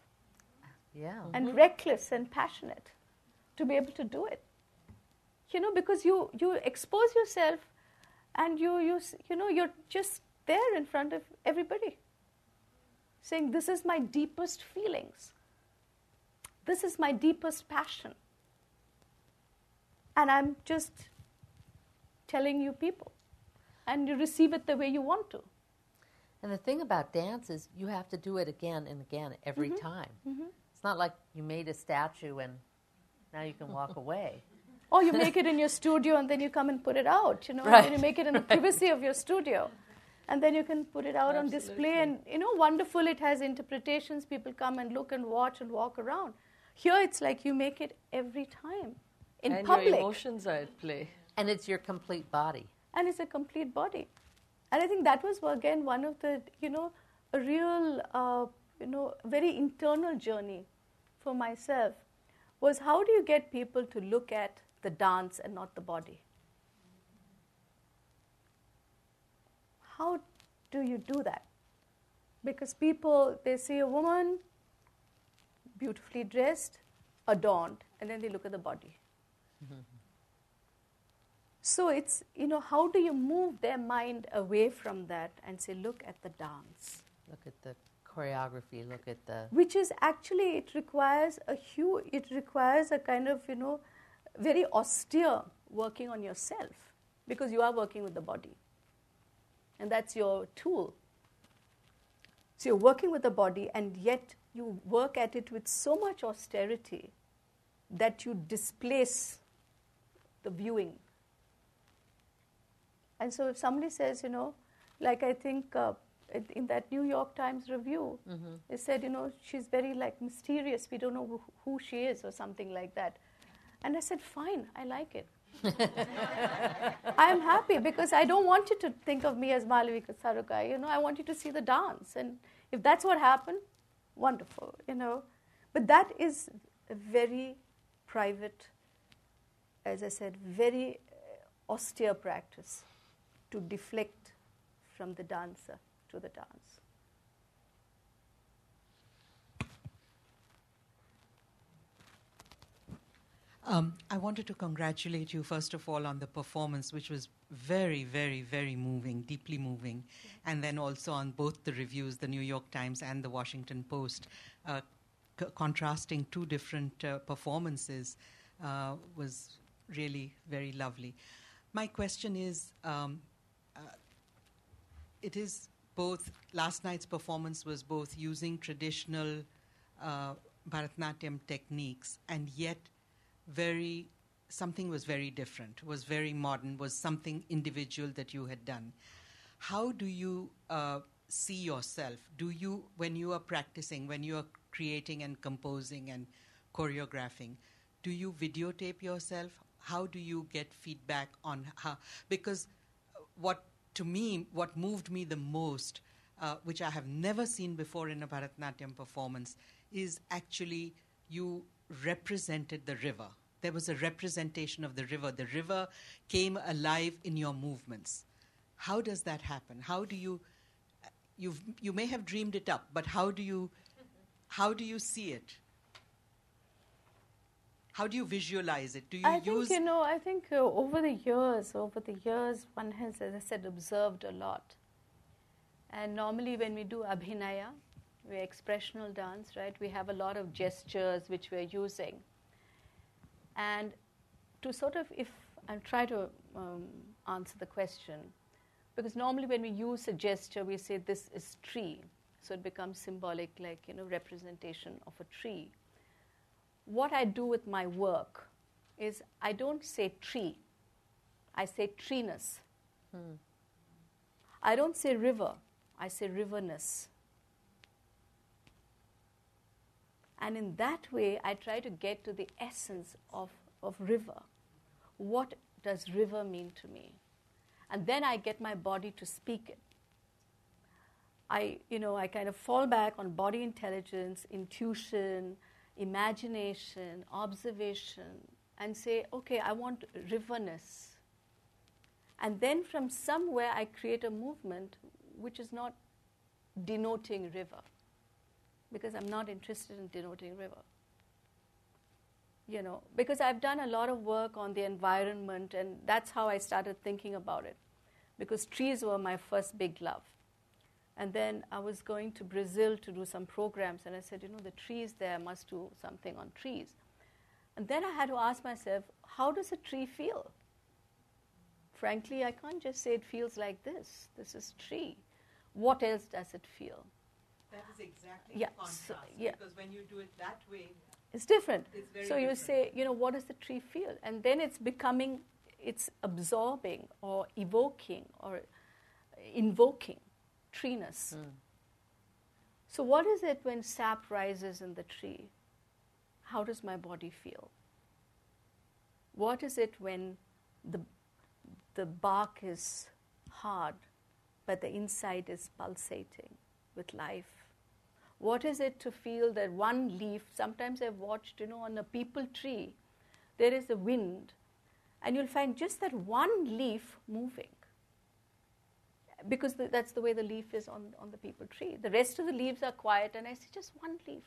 Yeah. And reckless and passionate to be able to do it. Because you expose yourself, and you're just there in front of everybody, saying, this is my deepest feelings. This is my deepest passion. And I'm just telling you people. And you receive it the way you want to. And the thing about dance is you have to do it again and again every time. It's not like you made a statue and now you can walk away. Or you make it in your studio and then you come and put it out, Right. And then you make it in the privacy of your studio. And then you can put it out on display. And, wonderful, it has interpretations. People come and look and watch and walk around. Here it's like you make it every time in and public. your emotions are at play. And it's your complete body. And it's a complete body. And I think that was, again, one of the, a real, very internal journey for myself, was how do you get people to look at the dance and not the body? How do you do that? Because people, they see a woman beautifully dressed, adorned, and then they look at the body. So it's, how do you move their mind away from that and say, look at the dance? Look at the choreography, look at the... Which is actually, it requires a kind of, very austere working on yourself, because you are working with the body. And that's your tool. So you're working with the body, and yet you work at it with so much austerity that you displace the viewing. And so if somebody says, like I think in that New York Times review, they said, she's very mysterious. We don't know who she is or something like that. And I said, fine, I like it. I'm happy because I don't want you to think of me as Malavika Sarukkai. I want you to see the dance. And if that's what happened, wonderful, But that is a very private, as I said, very austere practice to deflect from the dancer to the dance. I wanted to congratulate you, first of all, on the performance, which was very, very, very moving, deeply moving. And then also on both the reviews, the New York Times and the Washington Post, contrasting two different performances was really very lovely. My question is, it is both, last night's performance was both using traditional Bharatanatyam techniques and yet something was very different, was very modern, was something individual that you had done. How do you see yourself? Do you, when you are practicing, when you are creating and composing and choreographing, do you videotape yourself? How do you get feedback on how? Because what moved me the most, which I have never seen before in a Bharatanatyam performance, is actually you represented the river. There was a representation of the river. The river came alive in your movements. How does that happen? How do you may have dreamed it up, but how do you see it? How do you visualize it? Do you use? I think over the years, one has, as I said, observed a lot. And normally when we do abhinaya, we're expressional dance, right? We have a lot of gestures which we're using. And to sort of, if I'll try to answer the question. Because normally when we use a gesture, we say this is tree. So it becomes symbolic, like, representation of a tree. What I do with my work is I don't say tree. I say treeness. I don't say river. I say riverness. And in that way, I try to get to the essence of river. What does river mean to me? And then I get my body to speak it. I kind of fall back on body intelligence, intuition, imagination, observation, and say, okay, I want riverness. And then from somewhere I create a movement which is not denoting river, because I'm not interested in denoting river. Because I've done a lot of work on the environment, and that's how I started thinking about it, because trees were my first big love. And then I was going to Brazil to do some programs, and I said, the trees there must do something on trees. And then I had to ask myself, how does a tree feel? Frankly, I can't just say it feels like this. This is tree. What else does it feel? That is exactly the contrast, because when you do it that way, it's different. It's very so you different. say, what does the tree feel? And then it's absorbing or evoking or invoking treeness. So what is it when sap rises in the tree? How does my body feel? What is it when the bark is hard, but the inside is pulsating with life? What is it to feel that one leaf, sometimes I've watched, on a peepal tree, there is a wind, and you'll find just that one leaf moving, because that's the way the leaf is on the peepal tree. The rest of the leaves are quiet, and I see just one leaf.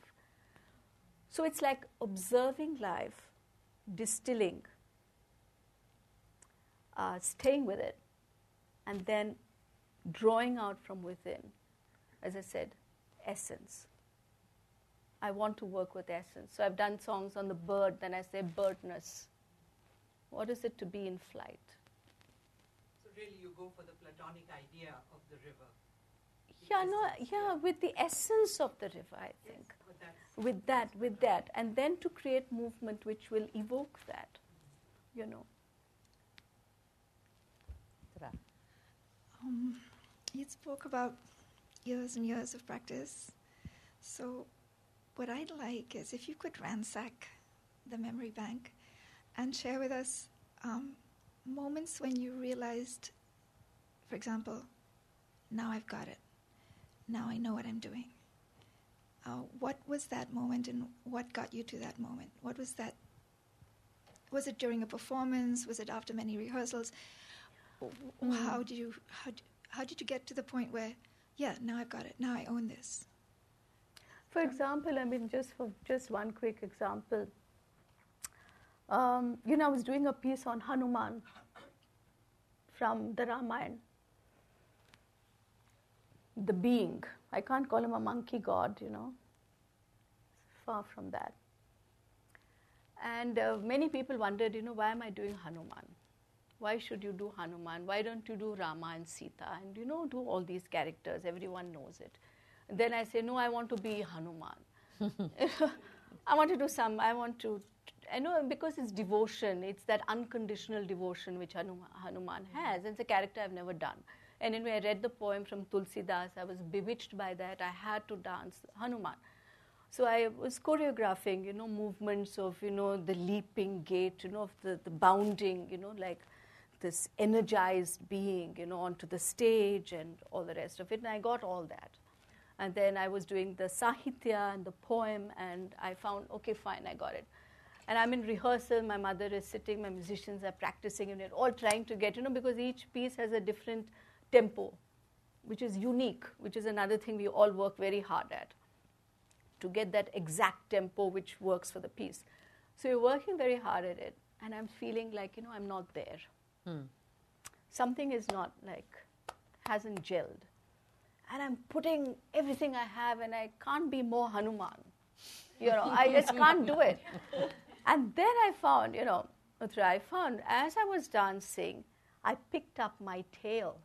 So it's like observing life, distilling, staying with it, and then drawing out from within, as I said, essence. I want to work with essence. So I've done songs on the bird, then I say birdness. What is it to be in flight? so really you go for the Platonic idea of the river. With the essence of the river, I think. But With that. And then to create movement which will evoke that, You spoke about years and years of practice. So what I'd like is if you could ransack the memory bank and share with us moments when you realized, for example, now I've got it. Now I know what I'm doing. What was that moment, and what got you to that moment? What was that? Was it during a performance? Was it after many rehearsals? How did you get to the point where, now I've got it. Now I own this. For example, just one quick example. I was doing a piece on Hanuman from the Ramayana. The being. I can't call him a monkey god, Far from that. And many people wondered, why am I doing Hanuman? Why should you do Hanuman? Why don't you do Rama and Sita? And, do all these characters. Everyone knows it. And then I say, no, I want to be Hanuman. Because it's devotion. It's that unconditional devotion which Hanuman has. It's a character I've never done. And anyway, I read the poem from Tulsidas. I was bewitched by that. I had to dance Hanuman. So I was choreographing, movements of, the leaping gait, of the bounding, like this energized being, onto the stage and all the rest of it. And I got all that. And then I was doing the Sahitya and the poem, and I found, okay, fine, I got it. And I'm in rehearsal, my mother is sitting, my musicians are practicing, and we're all trying to get, because each piece has a different tempo, which is unique, which is another thing we all work very hard at, to get that exact tempo which works for the piece. So you're working very hard at it, and I'm feeling like, I'm not there. Something is not hasn't gelled. And I'm putting everything I have, and I can't be more Hanuman. I just can't do it. And then I found, Mathura, I found as I was dancing, I picked up my tail,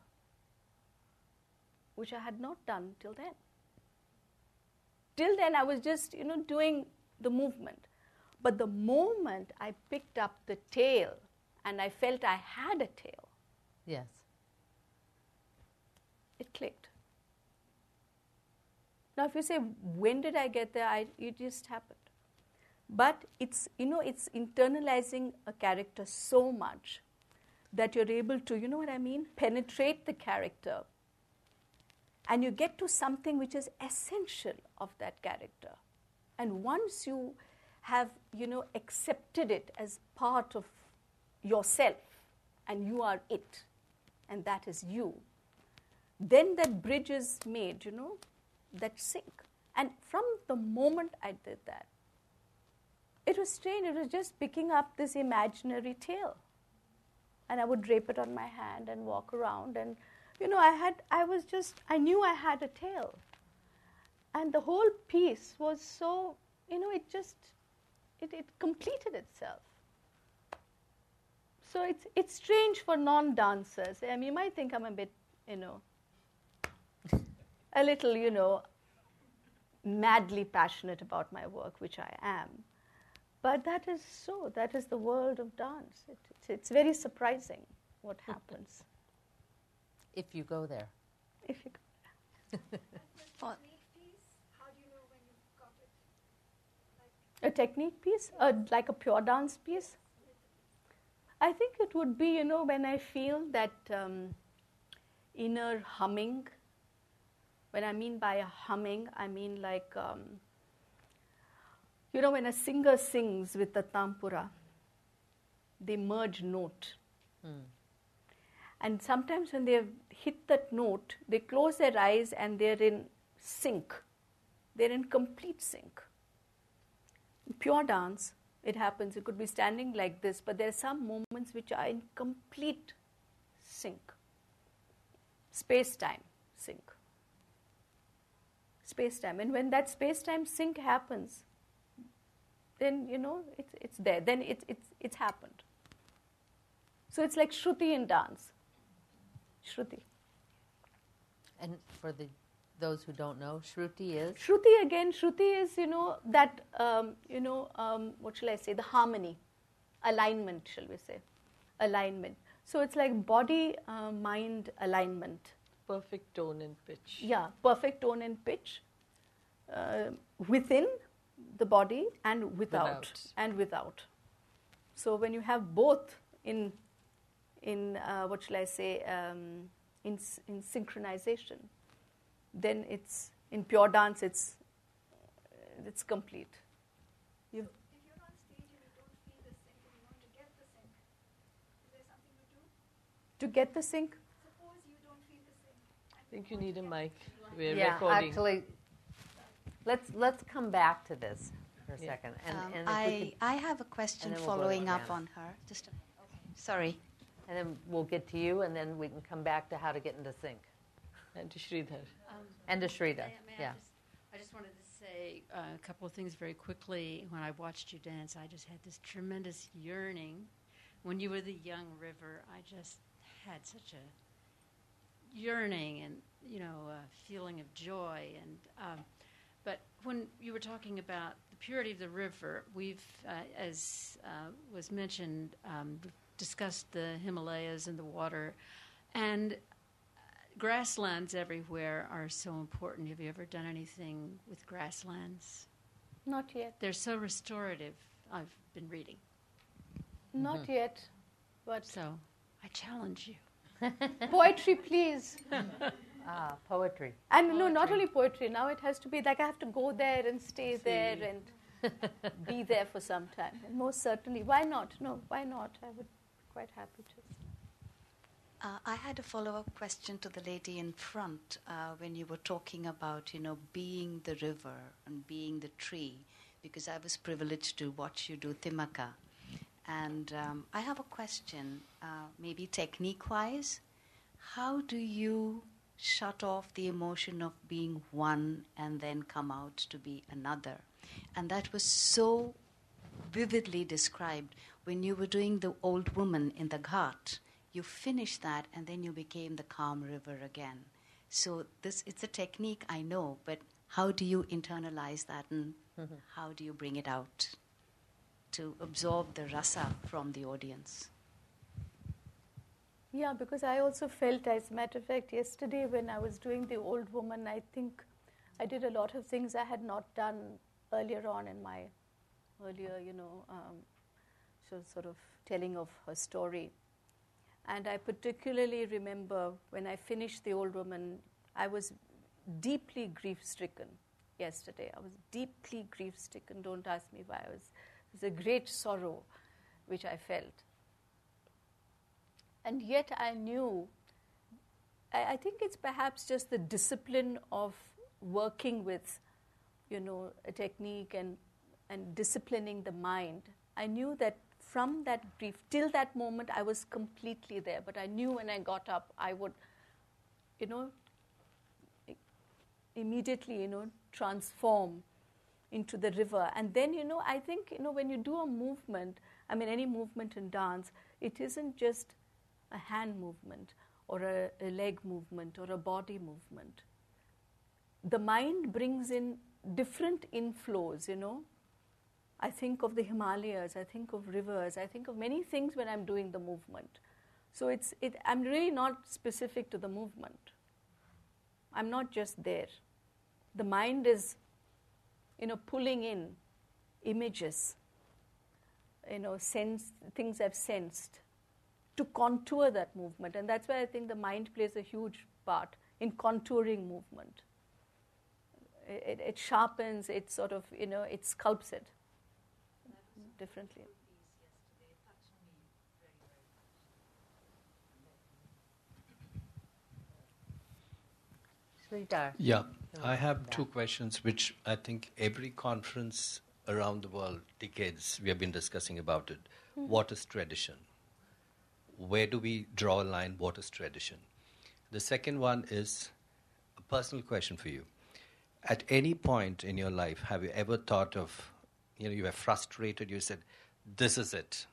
which I had not done till then. Till then, I was just, doing the movement. But the moment I picked up the tail and I felt I had a tail, Yes. it clicked. Now, if you say, when did I get there? It just happened. But it's internalizing a character so much that you're able to, penetrate the character. And you get to something which is essential of that character. And once you have, accepted it as part of yourself, and you are it, and that is you, then that bridge is made, that sync. And from the moment I did that, it was strange. It was just picking up this imaginary tail. And I would drape it on my hand and walk around. And, I knew I had a tail. And the whole piece was so, it completed itself. So it's strange for non-dancers. I mean, you might think I'm a bit, a little, madly passionate about my work, which I am. But that is so. That is the world of dance. It's very surprising what happens. If you go there. If you go there. How do you know when you've got it? A technique piece? Like a pure dance piece? I think it would be, when I feel that inner humming. When I mean by a humming, I mean like, when a singer sings with the tampura, they merge note. And sometimes when they hit that note, they close their eyes and they're in sync. They're in complete sync. In pure dance, it happens. It could be standing like this, but there are some moments which are in complete sync. Space-time sync. Space-time. And when that space-time sync happens, then, it's there. Then it's happened. So it's like Shruti in dance. Shruti. And for those who don't know, Shruti is? Shruti is, that, what shall I say, the harmony, alignment, shall we say, alignment. So it's like body-mind alignment. Perfect tone and pitch. Yeah, perfect tone and pitch within the body and without. So when you have both in what shall I say, in synchronization, then it's in pure dance. It's complete. So if you're on stage and you don't feel the sync and you want to get the sync, is there something you do? To get the sync? Suppose you don't feel the sync. I think you need a mic. We're recording. Actually, let's come back to this for a second. And if we I have a question and then we'll go to following up Jana. on her. Just a minute. Okay. Sorry. and then we'll get to you, and then we can come back to how to get into sync. And to Sridhar. And to Shrida, yeah. I just wanted to say a couple of things very quickly. When I watched you dance, I just had this tremendous yearning. When you were the young River, I just had such a yearning and, a feeling of joy. And but when you were talking about the purity of the river, we've, as was mentioned, discussed the Himalayas and the water. And grasslands everywhere are so important. Have you ever done anything with grasslands? Not yet. They're so restorative, I've been reading. Not yet. But So I challenge you. poetry, please. Poetry. And no, not only poetry. Now it has to be like I have to go there and stay there and be there for some time. And most certainly, why not? No, why not? I would be quite happy to. I had a follow-up question to the lady in front when you were talking about, being the river and being the tree, because I was privileged to watch you do Timaka. And I have a question, maybe technique-wise. How do you shut off the emotion of being one and then come out to be another? And that was so vividly described. when you were doing the old woman in the ghat, you finished that and then you became the calm river again. So it's a technique, I know, but how do you internalize that and how do you bring it out to absorb the rasa from the audience? Yeah, because I also felt, as a matter of fact, yesterday when I was doing the old woman, I think I did a lot of things I had not done earlier on in my earlier, so sort of telling of her story. And I particularly remember when I finished the old woman, I was deeply grief-stricken yesterday. I was deeply grief-stricken. Don't ask me why. It was a great sorrow which I felt. And yet I knew, I think it's perhaps just the discipline of working with, a technique and disciplining the mind. I knew that from that grief, till that moment, I was completely there. But I knew when I got up, I would, immediately, transform into the river. And then, I think, when you do a movement, any movement in dance, it isn't just a hand movement or a leg movement or a body movement. The mind brings in different inflows, I think of the Himalayas, I think of rivers, I think of many things when I'm doing the movement. So I'm really not specific to the movement. I'm not just there. The mind is, pulling in images, things I've sensed, to contour that movement. And that's why I think the mind plays a huge part in contouring movement. It sharpens, it sort of, it sculpts it differently. Sridhar. Yeah, I have two questions which I think every conference around the world, decades, we have been discussing about it. Mm-hmm. What is tradition? Where do we draw a line? What is tradition? The second one is a personal question for you. At any point in your life, have you ever thought of, you were frustrated, you said, this is it.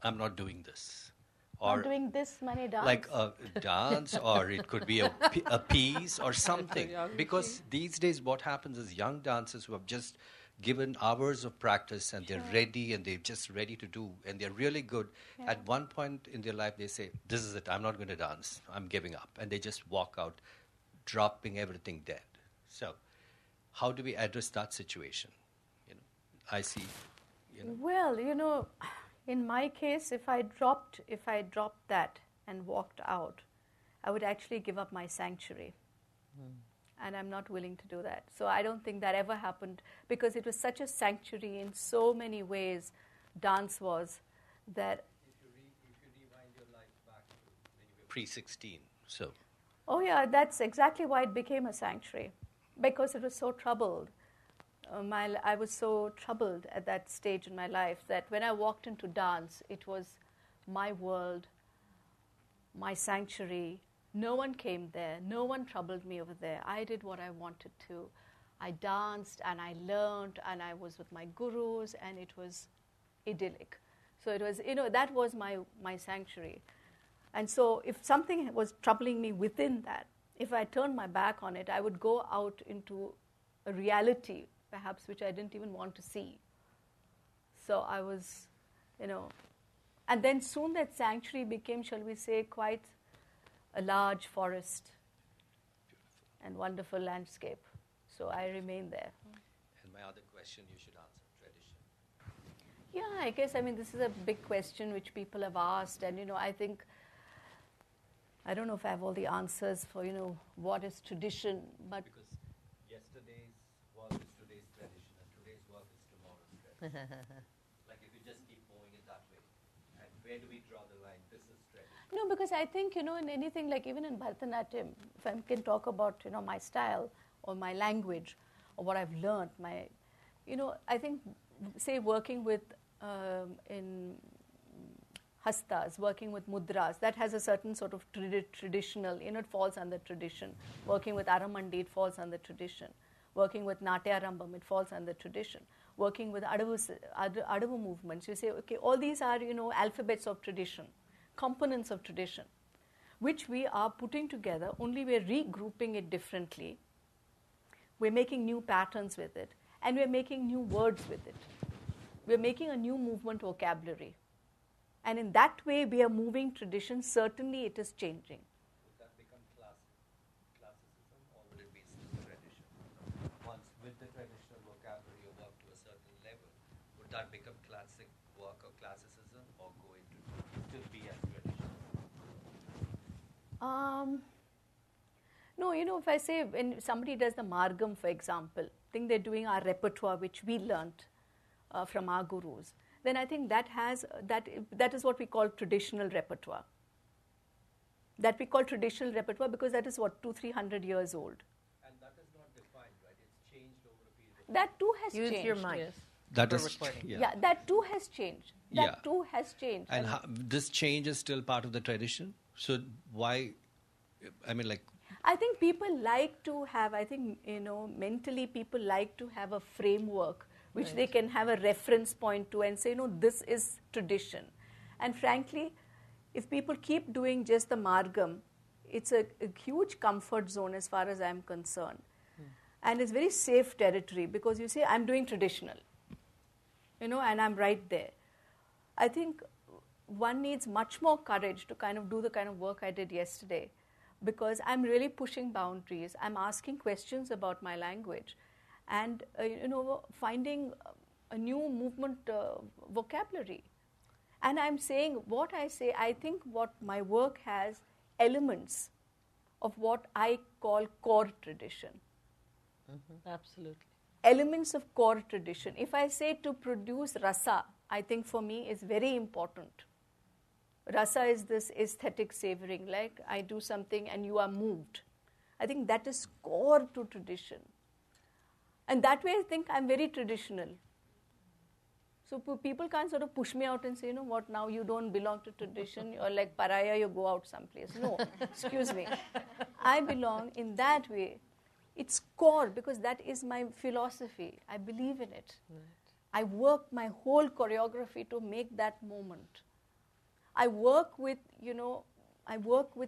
I'm not doing this. Or doing this many dance. Like a dance, or it could be a piece or something. Because these days what happens is young dancers who have just given hours of practice and they're ready and they're just ready to do and they're really good. Yeah. At one point in their life they say, this is it, I'm not going to dance, I'm giving up. And they just walk out, dropping everything dead. So how do we address that situation? I see. Well, in my case, if I dropped that and walked out, I would actually give up my sanctuary. And I'm not willing to do that. So I don't think that ever happened, because it was such a sanctuary in so many ways, dance was, that... If you rewind your life back to when you were pre-16, so... Oh yeah, that's exactly why it became a sanctuary, because it was so troubled. I was so troubled at that stage in my life that when I walked into dance, it was my world, my sanctuary. No one came there. No one troubled me over there. I did what I wanted to. I danced and I learned and I was with my gurus and it was idyllic. So it was, that was my sanctuary. And so if something was troubling me within that, if I turned my back on it, I would go out into a reality, perhaps, which I didn't even want to see. So I was, and then soon that sanctuary became, shall we say, quite a large forest and wonderful landscape. So I remained there. And my other question you should answer, tradition. Yeah, I guess, this is a big question which people have asked. And, I think, I don't know if I have all the answers for, what is tradition, but... Because yesterday's work is today's tradition and today's work is tomorrow's tradition. Like if you just keep moving it that way. And where do we draw the line? This is tradition. No, because I think, in anything, like even in Bharatanatyam, if I can talk about, my style or my language or what I've learned, I think, say, working with, in hastas, working with mudras, that has a certain sort of traditional, it falls under tradition. Working with Aramandi, it falls under tradition. Working with Natya Rambam, it falls under tradition. Working with Adavu movements, you say, okay, all these are, alphabets of tradition, components of tradition, which we are putting together, only we're regrouping it differently. We're making new patterns with it, and we're making new words with it. We're making a new movement vocabulary. And in that way, we are moving tradition. Certainly, it is changing. Would that become classicism, or would it be still tradition? Once with the traditional vocabulary you work to a certain level, would that become classic work or classicism, or go into still be as tradition? No, if I say when somebody does the Margam, for example, think they're doing our repertoire, which we learnt from our gurus, then I think that is what we call traditional repertoire. That we call traditional repertoire because that is what, 200-300 years old. And that is not defined, right? It's changed over a period of That too has Use changed. your mic. Yes. That For is, recording. Yeah, that too has changed. That Yeah. too has changed. And this change is still part of the tradition? So why, I think people like to have, mentally people like to have a framework which they can have a reference point to and say, this is tradition. And frankly, if people keep doing just the Margam, it's a huge comfort zone as far as I'm concerned. And it's very safe territory because you say, I'm doing traditional, and I'm right there. I think one needs much more courage to kind of do the kind of work I did yesterday because I'm really pushing boundaries. I'm asking questions about my language and, finding a new movement vocabulary. And I'm saying what I say, I think what my work has elements of what I call core tradition. Absolutely. Elements of core tradition. If I say to produce rasa, I think for me is very important. Rasa is this aesthetic savoring, like I do something and you are moved. I think that is core to tradition. And that way I think I'm very traditional. So people can't sort of push me out and say, what, now you don't belong to tradition, you're like pariah, you go out someplace. No, excuse me. I belong in that way. It's core because that is my philosophy. I believe in it. Right. I work my whole choreography to make that moment. I work with,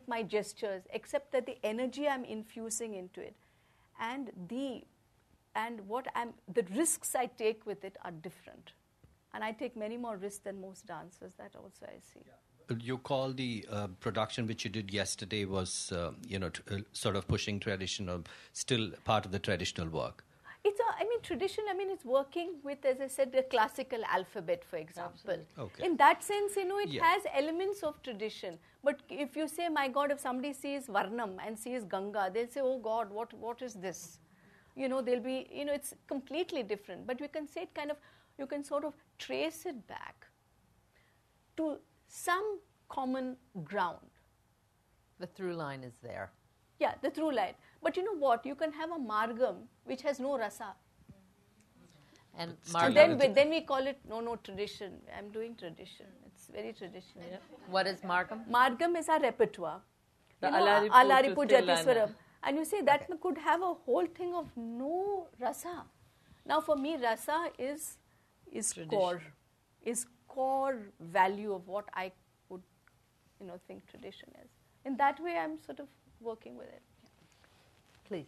my gestures, except that the energy I'm infusing into it and the risks I take with it are different. And I take many more risks than most dancers. That also I see. Yeah. You call the production which you did yesterday was, sort of pushing traditional, still part of the traditional work. Tradition, it's working with, as I said, the classical alphabet, for example. Okay. In that sense, it has elements of tradition. But if you say, my God, if somebody sees Varnam and sees Ganga, they'll say, oh God, what is this? They'll be, it's completely different. But we can say it kind of, you can sort of trace it back to some common ground. The through line is there. Yeah, the through line. But you know what? You can have a Margam which has no rasa. And then we call it, no, tradition. I'm doing tradition. It's very traditional. Yeah. What is Margam? Margam is our repertoire. The Alaripu Jatiswaram. And you say that could have a whole thing of no rasa. Now for me, rasa is core value of what I would, think tradition is. In that way, I'm sort of working with it. Please.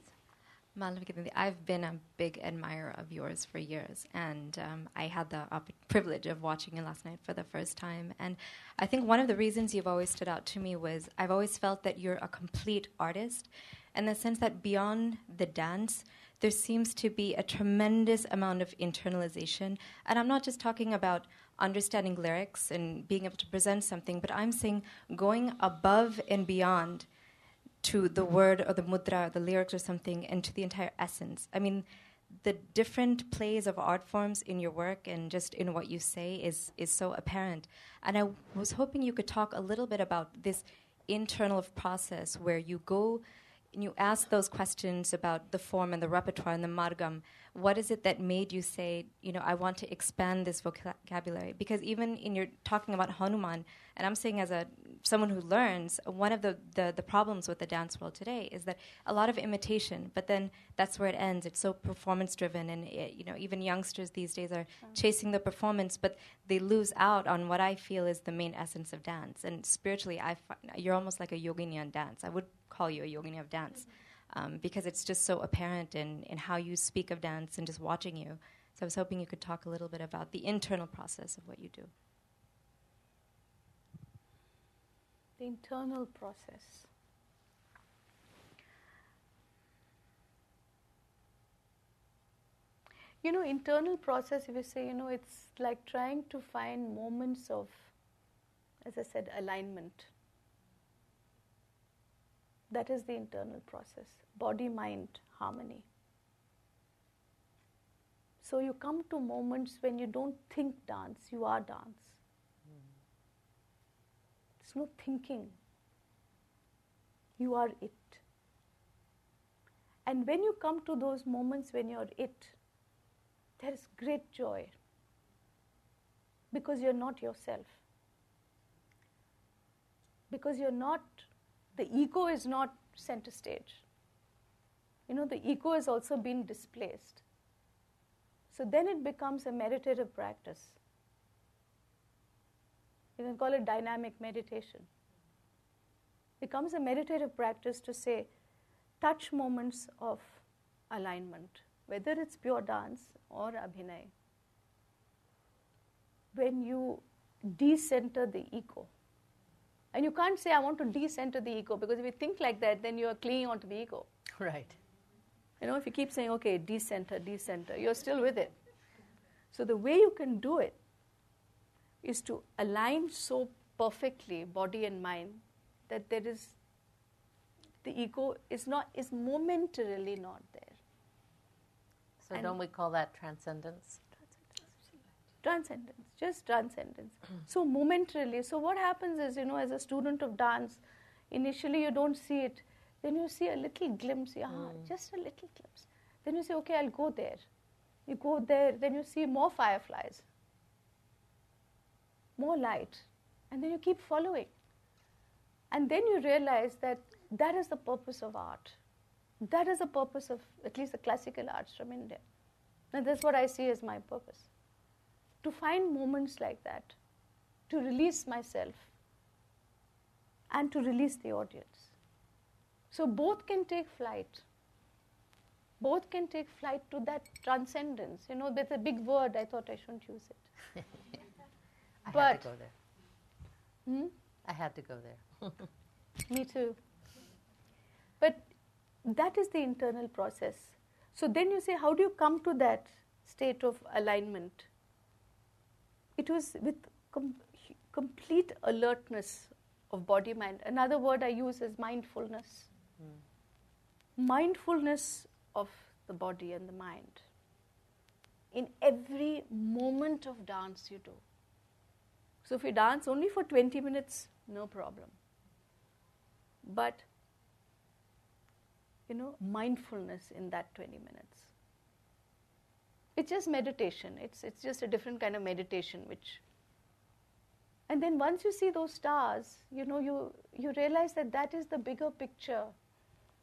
Malavika, I've been a big admirer of yours for years, and I had the privilege of watching you last night for the first time. And I think one of the reasons you've always stood out to me was I've always felt that you're a complete artist, in the sense that beyond the dance, there seems to be a tremendous amount of internalization. And I'm not just talking about understanding lyrics and being able to present something, but I'm saying going above and beyond to the word or the mudra or the lyrics or something, and to the entire essence. I mean, the different plays of art forms in your work and just in what you say is so apparent. And I was hoping you could talk a little bit about this internal process where you go you ask those questions about the form and the repertoire and the margam, what is it that made you say, I want to expand this vocabulary? Because even in your talking about Hanuman, and I'm saying as someone who learns, one of the problems with the dance world today is that a lot of imitation, but then that's where it ends. It's so performance driven, and even youngsters these days are chasing the performance, but they lose out on what I feel is the main essence of dance. And spiritually, you're almost like a yogini on dance. I would call you a yogini of dance. Because it's just so apparent in how you speak of dance and just watching you. So I was hoping you could talk a little bit about the internal process of what you do. The internal process. Internal process, if you say, it's like trying to find moments of, as I said, alignment. That is the internal process. Body-mind harmony. So you come to moments when you don't think dance, you are dance. There's no thinking. You are it. And when you come to those moments when you're it, there is great joy. Because you're not yourself. Because you're not. The ego is not center stage. The ego has also been displaced. So then it becomes a meditative practice. You can call it dynamic meditation. It becomes a meditative practice to say, touch moments of alignment, whether it's pure dance or abhinay. When you decenter the ego. And you can't say, I want to decenter the ego, because if you think like that, then you're clinging onto the ego. Right. If you keep saying, okay, decenter, you're still with it. So the way you can do it is to align so perfectly body and mind that the ego is momentarily not there. So don't we call that transcendence? Transcendence, just transcendence. So momentarily, so what happens is, as a student of dance, initially you don't see it, then you see a little glimpse, just a little glimpse. Then you say, okay, I'll go there. You go there, then you see more fireflies, more light, and then you keep following. And then you realize that is the purpose of art. That is the purpose of at least the classical arts from India. And that's what I see as my purpose. To find moments like that, to release myself and to release the audience. So both can take flight. Both can take flight to that transcendence. That's a big word, I thought I shouldn't use it. I had to go there. I had to go there. Me too. But that is the internal process. So then you say, how do you come to that state of alignment? It was with complete alertness of body-mind. Another word I use is mindfulness. Mindfulness of the body and the mind. In every moment of dance you do. So if you dance only for 20 minutes, no problem. But, mindfulness in that 20 minutes. It's just meditation. It's just a different kind of meditation, and then once you see those stars, you realize that is the bigger picture.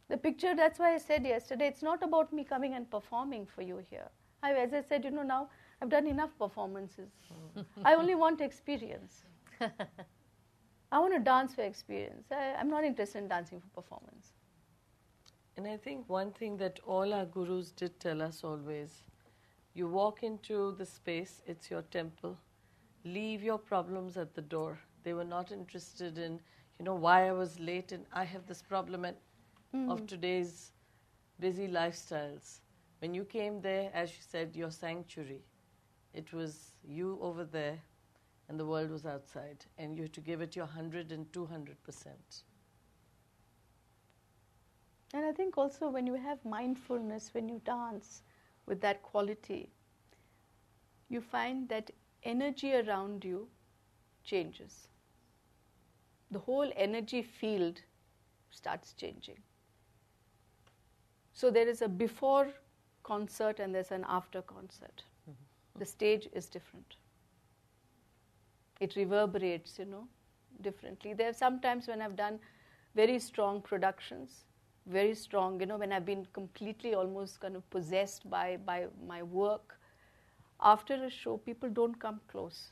The picture, that's why I said yesterday, it's not about me coming and performing for you here. As I said, now I've done enough performances. I only want experience. I want to dance for experience. I'm not interested in dancing for performance. And I think one thing that all our gurus did tell us always, you walk into the space, it's your temple, leave your problems at the door. They were not interested in, why I was late and I have this problem of today's busy lifestyles. When you came there, as you said, your sanctuary, it was you over there and the world was outside, and you had to give it your 100 and 200%. And I think also when you have mindfulness, when you dance with that quality, you find that energy around you changes. The whole energy field starts changing. So there is a before concert and there's an after concert. The stage is different. It reverberates, differently. There are some times when I've done very strong productions, very strong, when I've been completely almost kind of possessed by my work. After a show, people don't come close.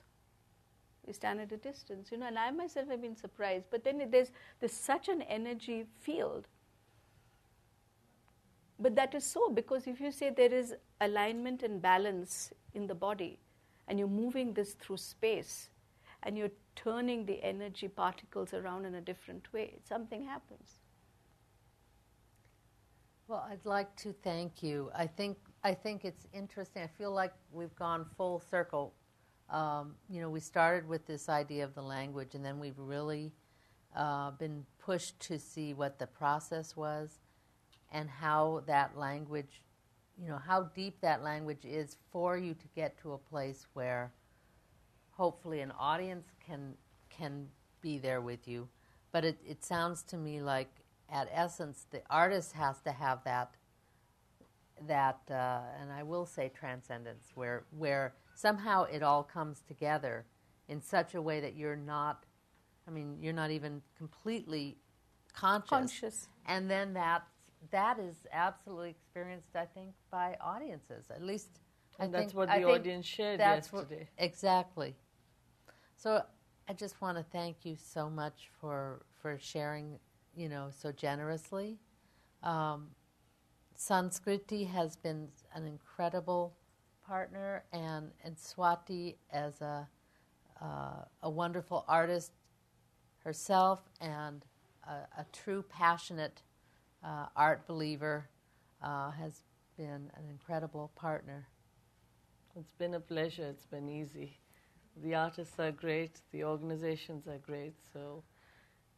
They stand at a distance, and I myself have been surprised. But then there's such an energy field. But that is so, because if you say there is alignment and balance in the body, and you're moving this through space, and you're turning the energy particles around in a different way, something happens. Well, I'd like to thank you. I think it's interesting. I feel like we've gone full circle. We started with this idea of the language, and then we've really been pushed to see what the process was and how that language, how deep that language is for you to get to a place where hopefully an audience can be there with you. But it sounds to me like, at essence, the artist has to have that and I will say transcendence, where somehow it all comes together in such a way that you're not even completely conscious. And then that is absolutely experienced, I think, by audiences. At least, that's what the audience shared yesterday. Exactly. So I just want to thank you so much for sharing, so generously. Sanskriti has been an incredible partner, and Swati as a wonderful artist herself and a true passionate art believer has been an incredible partner. It's been a pleasure. It's been easy. The artists are great. The organizations are great. So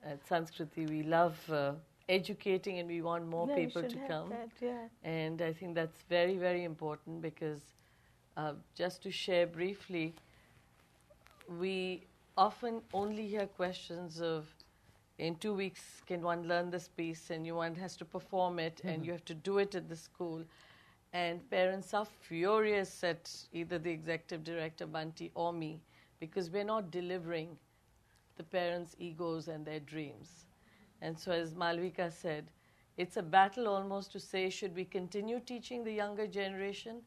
at Sanskriti, we love educating, and we want more people to come. And I think that's very, very important, because just to share briefly, we often only hear questions of, in 2 weeks, can one learn this piece, and one has to perform it, and you have to do it at the school. And parents are furious at either the executive director, Bunty, or me, because we're not delivering the parents' egos and their dreams. And so, as Malavika said, it's a battle almost to say, should we continue teaching the younger generation,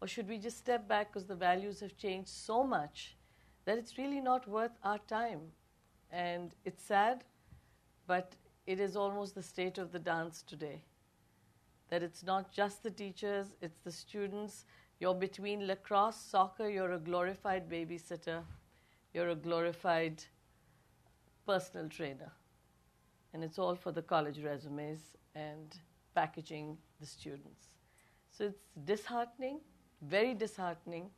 or should we just step back, because the values have changed so much that it's really not worth our time. And it's sad, but it is almost the state of the dance today. That it's not just the teachers, it's the students. You're between lacrosse, soccer, you're a glorified babysitter, you're a glorified personal trainer. And it's all for the college resumes and packaging the students. So it's disheartening, very disheartening.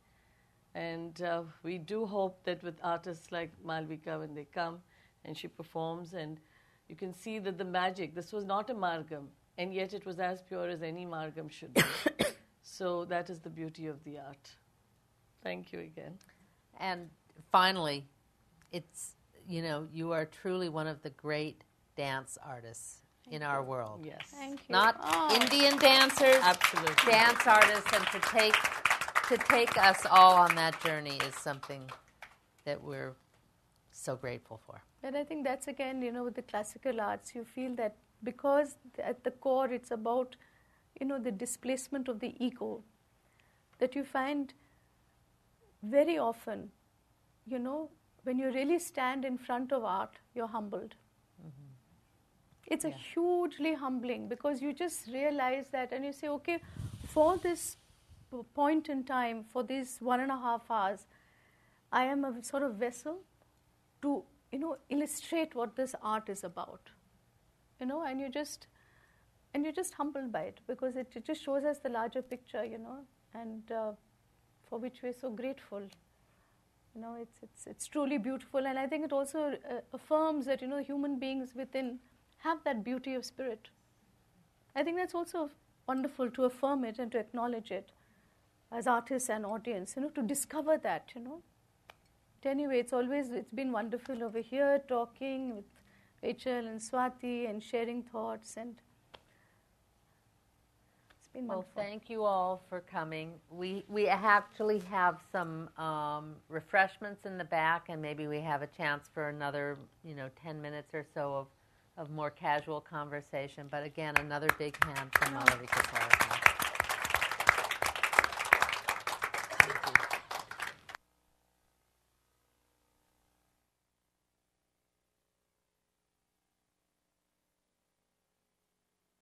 And we do hope that with artists like Malavika, when they come and she performs, and you can see that the magic, this was not a margam, and yet it was as pure as any margam should be. So that is the beauty of the art. Thank you again. And finally, it's, you are truly one of the great dance artists in our world. Yes. Thank you. Not Indian dancers, absolutely, dance artists, and to take us all on that journey is something that we're so grateful for. And I think that's again, with the classical arts, you feel that because at the core it's about, the displacement of the ego, that you find very often, when you really stand in front of art, you're humbled. It's a hugely humbling, because you just realize that, and you say, okay, for this point in time, for these 1.5 hours, I am a sort of vessel to, illustrate what this art is about. And you're just humbled by it, because it just shows us the larger picture, and for which we're so grateful. It's truly beautiful, and I think it also affirms that, human beings within have that beauty of spirit. I think that's also wonderful to affirm it and to acknowledge it as artists and audience, to discover that, But anyway, it's been wonderful over here talking with Rachel and Swati and sharing thoughts, and been Well, wonderful. thank you all for coming. We actually have some refreshments in the back, and maybe we have a chance for another 10 minutes or so of more casual conversation. But again, another big hand for Malavika Sarukkai.